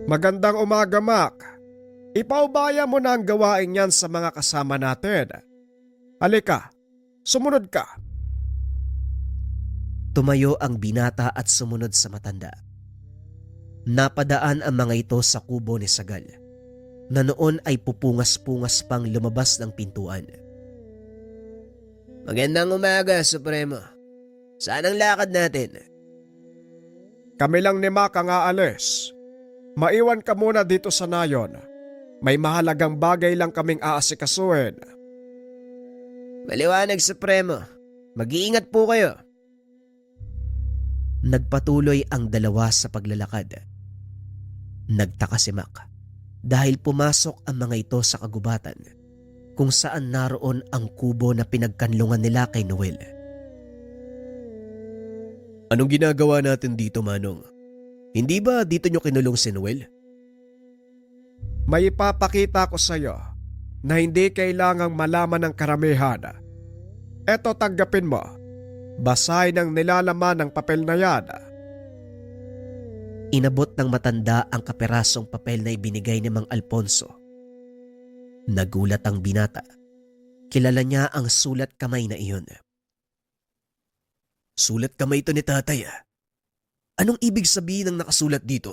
Magandang umaga, Mac. Ipaubaya mo na ang gawain yan sa mga kasama natin. Halika, sumunod ka. Tumayo ang binata at sumunod sa matanda. Napadaan ang mga ito sa kubo ni Sagal, na noon ay pupungas-pungas pang lumabas ng pintuan. Magandang umaga, Supremo. Saan ang lakad natin? Kami lang ni Mac ang aalis. Maiwan ka muna dito sa nayon. May mahalagang bagay lang kaming aasikasuhin. Maliwanag, Supremo. Mag-iingat po kayo. Nagpatuloy ang dalawa sa paglalakad. Nagtaka si Mac dahil pumasok ang mga ito sa kagubatan kung saan naroon ang kubo na pinagkanlungan nila kay Noel. Anong ginagawa natin dito, Manong? Hindi ba dito nyo kinulong si Noel? May ipapakita ko sa iyo na hindi kailangang malaman ng karamihan. Eto, tanggapin mo. Basahin ang nilalaman ng papel na yan. Inabot ng matanda ang kaperasong papel na ibinigay ni Mang Alfonso. Nagulat ang binata. Kilala niya ang sulat kamay na iyon. Sulat kamay ito ni tatay. Anong ibig sabihin ng nakasulat dito?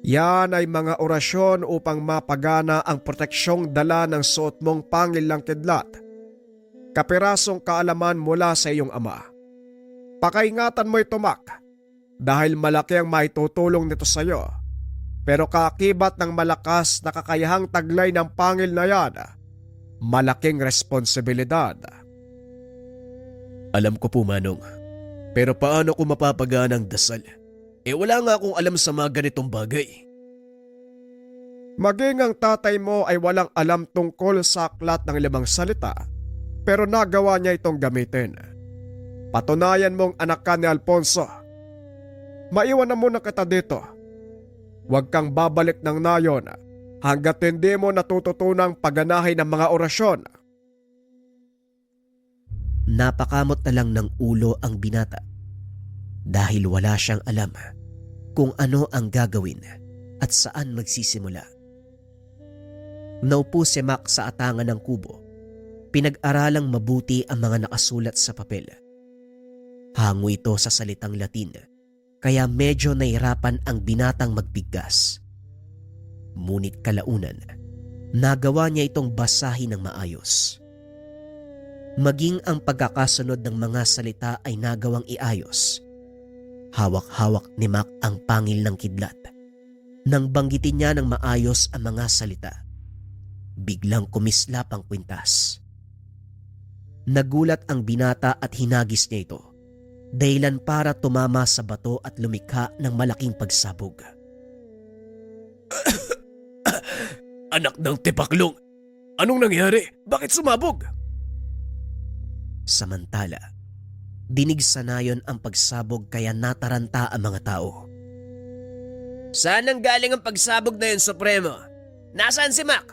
Yan ay mga orasyon upang mapagana ang proteksyong dala ng suot mong pangilang kidlat. Kapirasong kaalaman mula sa iyong ama. Pakaingatan mo ito, Mac, dahil malaki ang maitutulong nito sa iyo. Pero kaakibat ng malakas na kakayahang taglay ng pangil na yan, malaking responsibilidad. Alam ko po, Manong. Pero paano ko mapapagana ang dasal? Wala nga akong alam sa mga ganitong bagay. Maging ang tatay mo ay walang alam tungkol sa aklat ng 5 salita, pero nagawa niya itong gamitin. Patunayan mong anak ka ni Alfonso. Maiwan na muna kita dito. Huwag kang babalik ng nayon hanggat hindi mo natututunang pagganahin ng mga orasyon. Napakamot na lang ng ulo ang binata dahil wala siyang alam kung ano ang gagawin at saan magsisimula. Naupo si Mac sa atangan ng kubo. Pinag-aralang mabuti ang mga nakasulat sa papel. Hango ito sa salitang Latin, kaya medyo nahirapan ang binatang magbigkas. Ngunit kalaunan, nagawa niya itong basahin ng maayos. Maging ang pagkakasunod ng mga salita ay nagawang iayos. Hawak-hawak ni Mac ang pangil ng kidlat. Nang banggitin niya ng maayos ang mga salita, biglang kumislap ang kwintas. Nagulat ang binata at hinagis niya ito, dahilan para tumama sa bato at lumikha ng malaking pagsabog. Anak ng tipaklong! Anong nangyari? Bakit sumabog? Samantala, dinig sa nayon ang pagsabog kaya nataranta ang mga tao. Saan ang galing ang pagsabog na yun, Supremo? Nasaan si Mac?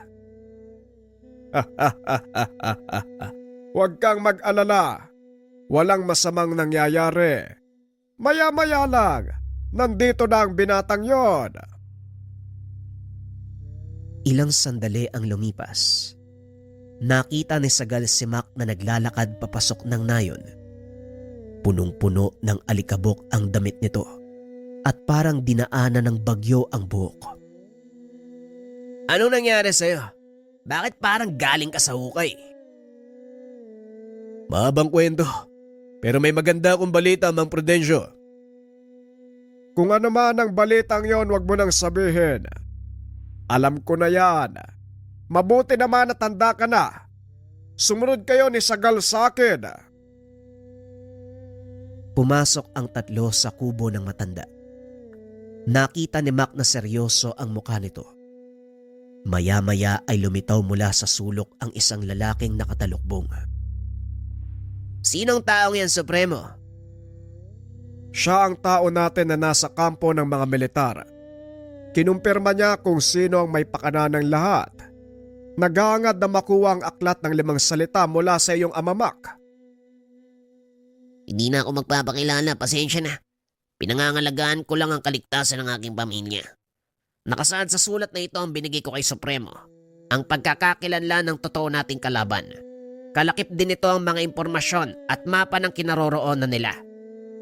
Huwag kang mag-alala. Walang masamang nangyayari. Maya-maya lang, nandito na ang binatang yon. Ilang sandali ang lumipas. Nakita ni Sagal si Mac na naglalakad papasok ng nayon. Punong-puno ng alikabok ang damit nito at parang dinaanan ng bagyo ang buhok. Anong nangyari sa'yo? Bakit parang galing ka sa hukay? Mahabang kwento, pero may maganda akong balita, Mang Prudencio. Kung ano man ang balitang yon, wag mo nang sabihin. Alam ko na yan. Mabuti naman na tanda ka na. Sumunod kayo ni Sagal sa akin. Pumasok ang tatlo sa kubo ng matanda. Nakita ni Mac na seryoso ang mukha nito. Maya-maya ay lumitaw mula sa sulok ang isang lalaking nakatalukbong. Sinong taong yan, Supremo? Siya ang tao natin na nasa kampo ng mga militar. Kinumpirma niya kung sino ang may pakana ng lahat. Naghahangad na makuha ang aklat ng 5 salita mula sa iyong ama, Mac. Hindi na ako magpapakilala, pasensya na. Pinangangalagaan ko lang ang kaligtasan ng aking pamilya. Nakasaad sa sulat na ito ang binigay ko kay Supremo. Ang pagkakakilanlan ng totoo nating kalaban. Kalakip din ito ang mga impormasyon at mapa ng kinaroroonan nila.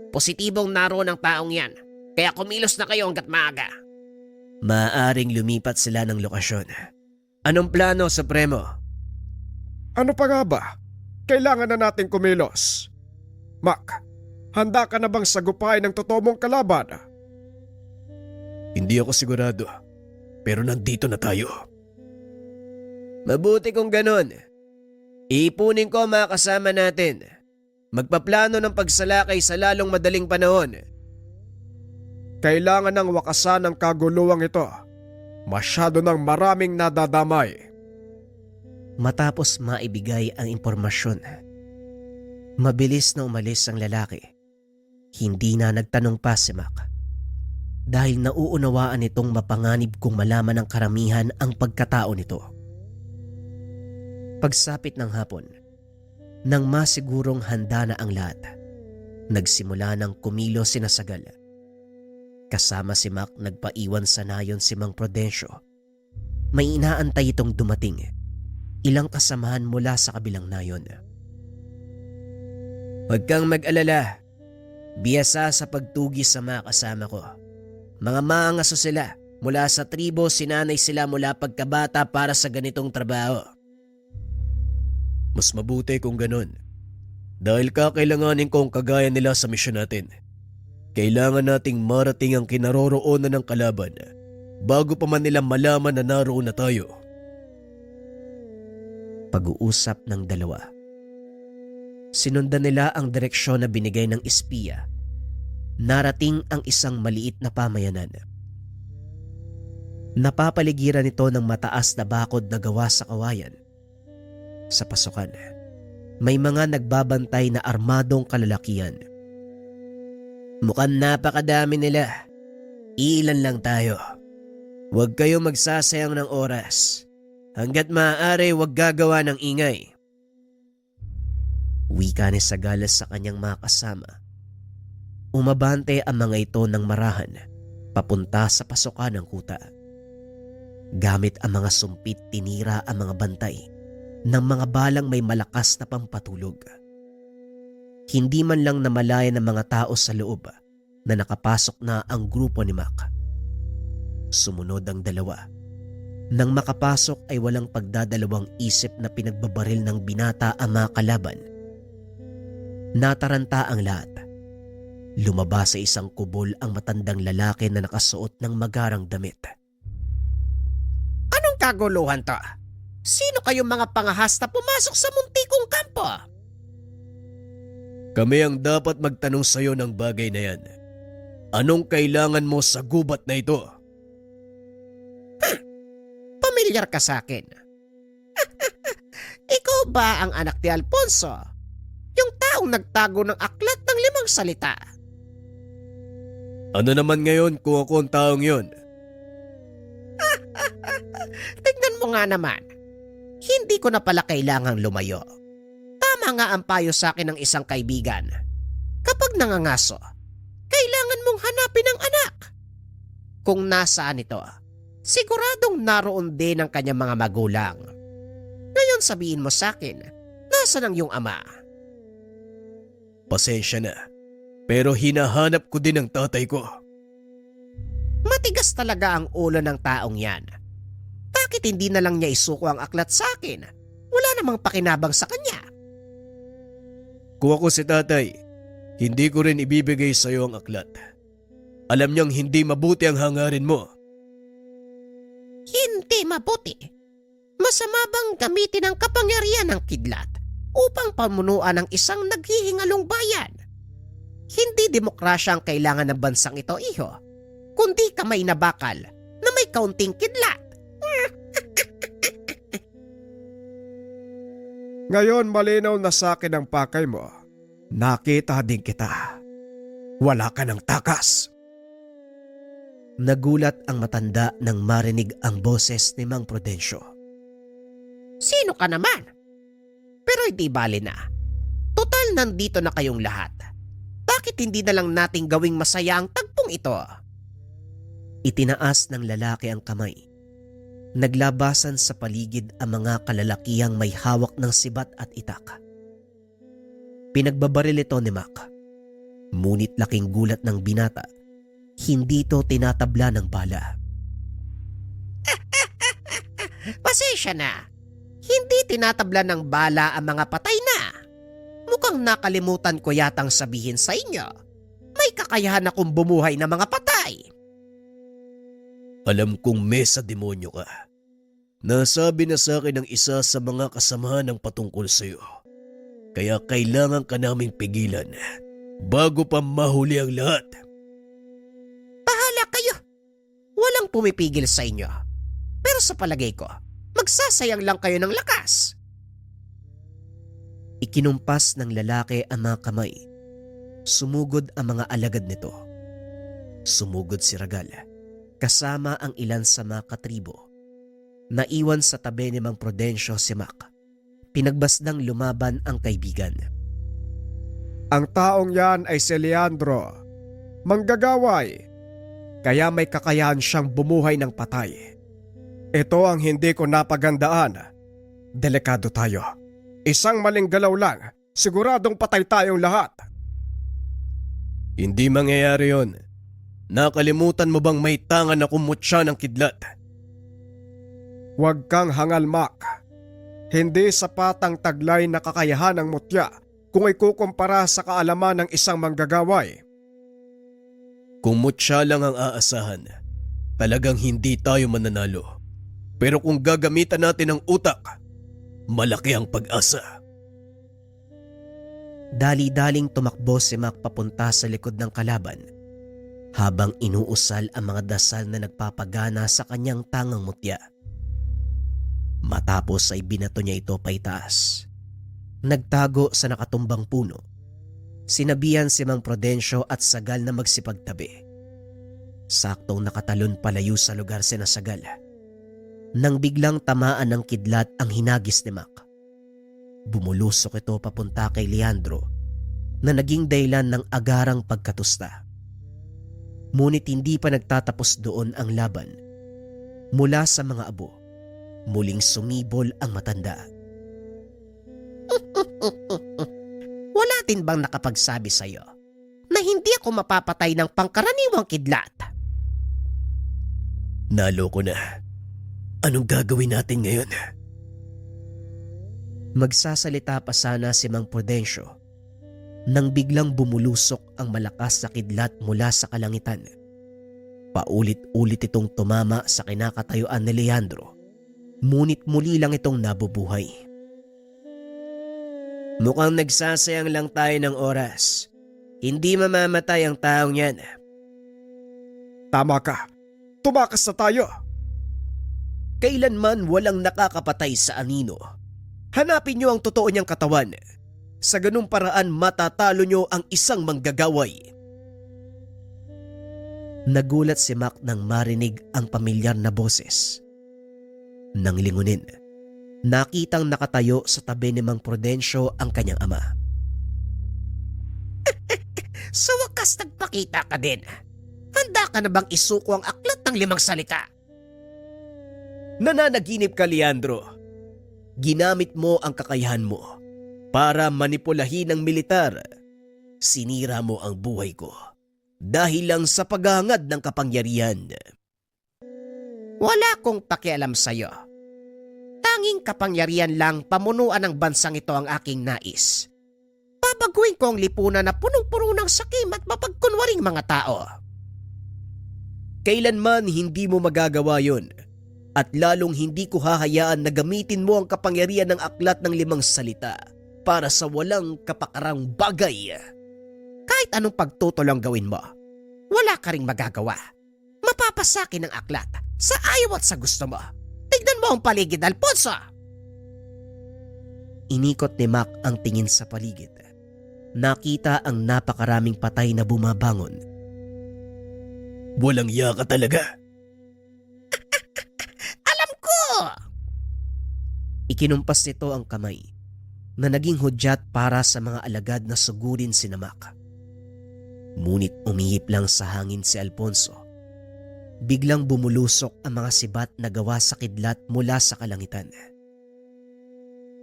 Positibong naroon ang taong yan, kaya kumilos na kayo hanggat maaga. Maaaring lumipat sila ng lokasyon. Anong plano, Supremo? Ano pa nga ba? Kailangan na nating kumilos. Mac, handa ka na bang sagupain ng totoo mong kalaban? Hindi ako sigurado, pero nandito na tayo. Mabuti kung ganon. Iipunin ko ang mga kasama natin. Magpaplano ng pagsalakay sa lalong madaling panahon. Kailangan ng wakasan ng kaguluwang ito. Masyado ng maraming nadadamay. Matapos maibigay ang impormasyon, mabilis na umalis ang lalaki. Hindi na nagtanong pa si Mac. Dahil nauunawaan nitong mapanganib kung malaman ng karamihan ang pagkatao nito. Pagsapit ng hapon, nang masigurong handa na ang lahat, nagsimula ng kumilos sina Sagal. Kasama si Mac nagpaiwan sa nayon si Mang Prudencio. May inaantay itong dumating, ilang kasamahan mula sa kabilang nayon. Huwag kang mag-alala, biyasa sa pagtugi sa mga kasama ko. Mga maangaso sila, mula sa tribo sinanay sila mula pagkabata para sa ganitong trabaho. Mas mabuti kung ganun. Dahil kakailanganin kong kagaya nila sa misyon natin. Kailangan nating marating ang kinaroroonan ng kalaban bago pa man nila malaman na naroon na tayo. Pag-uusap ng dalawa. Sinundan nila ang direksyon na binigay ng espiya. Narating ang isang maliit na pamayanan. Napapaligiran ito ng mataas na bakod na gawa sa kawayan. Sa pasukan, may mga nagbabantay na armadong kalalakihan. Mukhang napakadami nila. Ilan lang tayo. Huwag kayo magsasayang ng oras. Hanggat maaari huwag gagawa ng ingay. Wika ni Sagalas sa kanyang mga kasama. Umabante ang mga ito ng marahan papunta sa pasukan ng kuta. Gamit ang mga sumpit tinira ang mga bantay ng mga balang may malakas na pampatulog. Hindi man lang namalaya ng mga tao sa loob na nakapasok na ang grupo ni Mac. Sumunod ang dalawa. Nang makapasok ay walang pagdadalawang isip na pinagbabaril ng binata ang mga kalaban. Nataranta ang lahat. Lumabas sa isang kubol ang matandang lalaki na nakasuot ng magarang damit. Anong kaguluhan to? Sino kayong mga pangahas na pumasok sa muntikong kampo? Kami ang dapat magtanong sa iyo ng bagay na yan. Anong kailangan mo sa gubat na ito? Pamilyar ka sa akin. Ikaw ba ang anak ni Alfonso? Yung taong nagtago ng aklat ng 5 salita? Ano naman ngayon kung ako ang taong yon? Tignan mo nga naman. Hindi ko na pala kailangang lumayo. Tama nga ang payo sa akin ng isang kaibigan. Kapag nangangaso, kailangan mong hanapin ang anak. Kung nasaan ito, siguradong naroon din ang kanyang mga magulang. Ngayon sabihin mo sa akin, nasaan ang iyong ama? Pasensya na, pero hinahanap ko din ang tatay ko. Matigas talaga ang ulo ng taong yan. Bakit hindi na lang niya isuko ang aklat sa akin? Wala namang pakinabang sa kanya. Kung ako si tatay, hindi ko rin ibibigay sa iyo ang aklat. Alam niyang hindi mabuti ang hangarin mo. Hindi mabuti. Masama bang gamitin ang kapangyarihan ng kidlat upang pamunuan ang isang naghihingalong bayan? Hindi demokrasya ang kailangan ng bansang ito, iho, kundi kamay na bakal na may kaunting kidlat. Ngayon malinaw na sa akin ang pakay mo. Nakita din kita. Wala ka ng takas. Nagulat ang matanda nang marinig ang boses ni Mang Prudencio. Sino ka naman? Pero hindi bali na. Total nandito na kayong lahat. Bakit Bakit hindi na lang nating gawing masaya ang tagpong ito? Itinaas ng lalaki ang kamay. Naglabasan sa paligid ang mga kalalakihang may hawak ng sibat at itak. Pinagbabaril ito ni Mac. Ngunit laking gulat ng binata, hindi ito tinatabla ng bala. Pasensya na. Hindi tinatabla ng bala ang mga patay na. Mukhang nakalimutan ko yatang sabihin sa inyo. May kakayahan akong bumuhay ng mga patay. Alam kong mesa demonyo ka. Nasabi na sa akin ng isa sa mga kasamahan ng patungkol sa iyo. Kaya kailangan ka naming pigilan bago pa mahuli ang lahat. Bahala kayo. Walang pumipigil sa inyo. Pero sa palagay ko, magsasayang lang kayo ng lakas. Ikinumpas ng lalaki ang mga kamay. Sumugod ang mga alagad nito. Sumugod si Ragal, kasama ang ilan sa mga katribo. Naiwan sa tabi ni Mang Prudencio si Mac. Pinagbasdang lumaban ang kaibigan. Ang taong yan ay si Leandro. Manggagaway. Kaya may kakayahan siyang bumuhay ng patay. Ito ang hindi ko napagandaan. Delikado tayo. Isang maling galaw lang, siguradong patay tayong lahat. Hindi mangyayari yon. Nakalimutan mo bang may tangan na kumutya ng kidlat? Huwag kang hangal, Mac. Hindi sapat ang taglay na kakayahan ng mutya kung ikukumpara sa kaalaman ng isang manggagaway. Kung mutya lang ang aasahan, talagang hindi tayo mananalo. Pero kung gagamitan natin ang utak, malaki ang pag-asa. Dali-daling tumakbo si Mac papunta sa likod ng kalaban habang inuusal ang mga dasal na nagpapagana sa kanyang tangang mutya. Matapos ay binato niya ito paitaas. Nagtago sa nakatumbang puno. Sinabihan si Mang Prudencio at Sagal na magsipagtabi. Saktong nakatalon palayo sa lugar si Sagal. Nang biglang tamaan ng kidlat ang hinagis ni Mac. Bumulusok ito papunta kay Leandro na naging dahilan ng agarang pagkatusta. Ngunit hindi pa nagtatapos doon ang laban. Mula sa mga abo, muling sumibol ang matanda. Wala din bang nakapagsabi sa'yo na hindi ako mapapatay ng pangkaraniwang kidlat? Naloko na. Anong gagawin natin ngayon? Magsasalita pa sana si Mang Prudencio nang biglang bumulusok ang malakas na kidlat mula sa kalangitan. Paulit-ulit itong tumama sa kinakatayuan ni Leandro, ngunit muli lang itong nabubuhay. Mukhang nagsasayang lang tayo ng oras. Hindi mamamatay ang taong yan. Tama ka. Tumakas na tayo. Kailanman walang nakakapatay sa anino. Hanapin niyo ang totoo niyang katawan. Sa ganung paraan matatalo niyo ang isang manggagaway. Nagulat si Mac nang marinig ang pamilyar na boses. Nang lingunin, nakitang nakatayo sa tabi ni Mang Prudencio ang kanyang ama. Sa wakas nagpakita ka din. Handa ka na bang isuko ang aklat ng 5 salita? Nananaginip ka, Leandro. Ginamit mo ang kakayahan mo para manipulahin ng militar. Sinira mo ang buhay ko dahil lang sa paghahangad ng kapangyarihan. Wala kong pakialam sa'yo. Tanging kapangyarihan lang pamunuan ng bansang ito ang aking nais. Babaguhin ko ang lipunan na punong-puno ng sakim at mapagkunwaring mga tao. Kailanman hindi mo magagawa yon. At lalong hindi ko hahayaan na gamitin mo ang kapangyarihan ng aklat ng 5 salita para sa walang kapakarang bagay. Kahit anong pagtutulong gawin mo, wala ka ring magagawa. Mapapasakin ang aklat sa ayaw at sa gusto mo. Tignan mo ang paligid, Alfonso! Inikot ni Mac ang tingin sa paligid. Nakita ang napakaraming patay na bumabangon. Walang iya ka talaga. Ikinumpas nito ang kamay na naging hudyat para sa mga alagad na sugurin si Mac. Ngunit umihip lang sa hangin si Alfonso. Biglang bumulusok ang mga sibat na gawa sa kidlat mula sa kalangitan.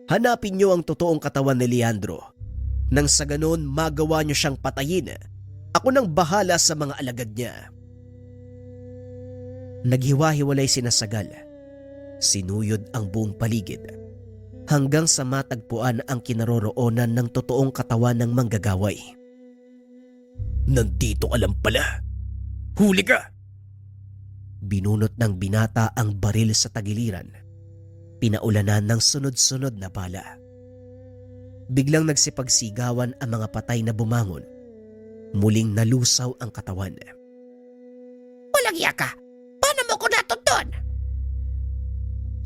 Hanapin niyo ang totoong katawan ni Leandro. Nang sa ganon magawa niyo siyang patayin. Ako nang bahala sa mga alagad niya. Naghiwa-hiwalay sina Sagal. Sinuyod ang buong paligid hanggang sa matagpuan ang kinaroroonan ng totoong katawan ng manggagaway. Nandito ka lang pala. Huli ka! Binunot ng binata ang baril sa tagiliran. Pinaulanan ng sunod-sunod na bala. Biglang nagsipagsigawan ang mga patay na bumangon. Muling nalusaw ang katawan. Walang iya ka! Paano mo ko natuton?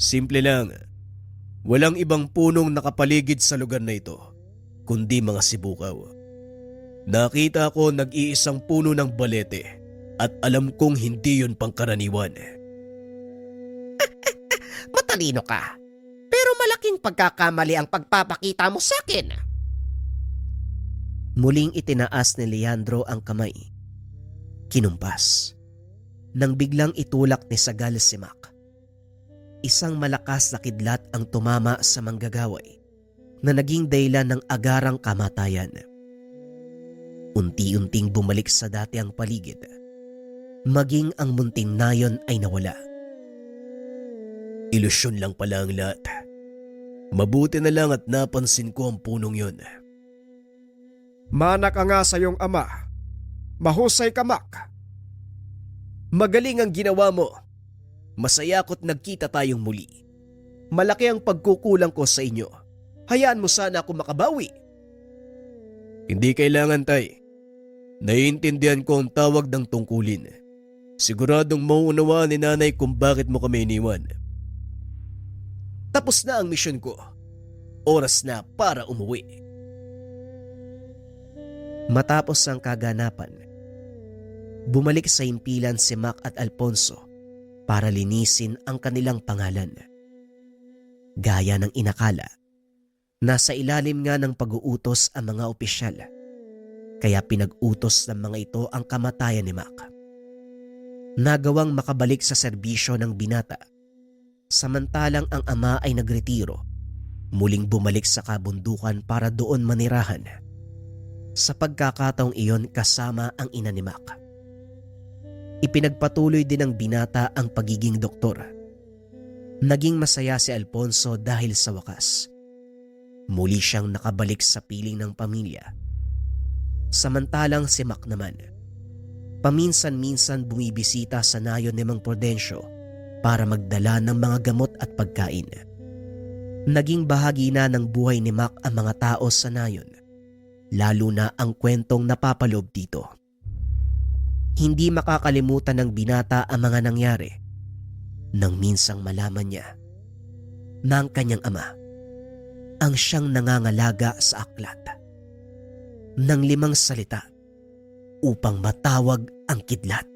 Simple lang. Walang ibang punong nakapaligid sa lugar na ito, kundi mga sibukaw. Nakita ko nag-iisang puno ng balete at alam kong hindi yun pangkaraniwan. Matalino ka. Pero malaking pagkakamali ang pagpapakita mo sa akin. Muling itinaas ni Leandro ang kamay. Kinumpas. Nang biglang itulak ni Sagal si Mac. Isang malakas na kidlat ang tumama sa manggagaway na naging dahilan ng agarang kamatayan. Unti-unting bumalik sa dati ang paligid. Maging ang munting nayon ay nawala. Ilusyon lang pala ang lahat. Mabuti na lang at napansin ko ang punong yon. Mana ka nga sa iyong ama. Mahusay ka, Mac. Magaling ang ginawa mo. Masaya ako't nagkita tayong muli. Malaki ang pagkukulang ko sa inyo. Hayaan mo sana ako makabawi. Hindi kailangan, Tay. Naiintindihan ko ang tawag ng tungkulin. Siguradong mauunawaan ni Nanay kung bakit mo kami iniwan. Tapos na ang misyon ko. Oras na para umuwi. Matapos ang kaganapan, bumalik sa himpilan si Mac at Alfonso para linisin ang kanilang pangalan. Gaya ng inakala, nasa ilalim nga ng pag-uutos ang mga opisyal, kaya pinag-utos ng mga ito ang kamatayan ni Mac. Nagawang makabalik sa serbisyo ng binata, samantalang ang ama ay nagretiro, muling bumalik sa kabundukan para doon manirahan. Sa pagkakataong iyon kasama ang ina ni Mac. Ipinagpatuloy din ng binata ang pagiging doktor. Naging masaya si Alfonso dahil sa wakas. Muli siyang nakabalik sa piling ng pamilya. Samantalang si Mac naman, paminsan-minsan bumibisita sa nayon ni Mang Prudencio para magdala ng mga gamot at pagkain. Naging bahagi na ng buhay ni Mac ang mga tao sa nayon, lalo na ang kwentong napapaloob dito. Hindi makakalimutan ng binata ang mga nangyari nang minsang malaman niya na ang kanyang ama ang siyang nangangalaga sa aklat ng 5 salita upang matawag ang kidlat.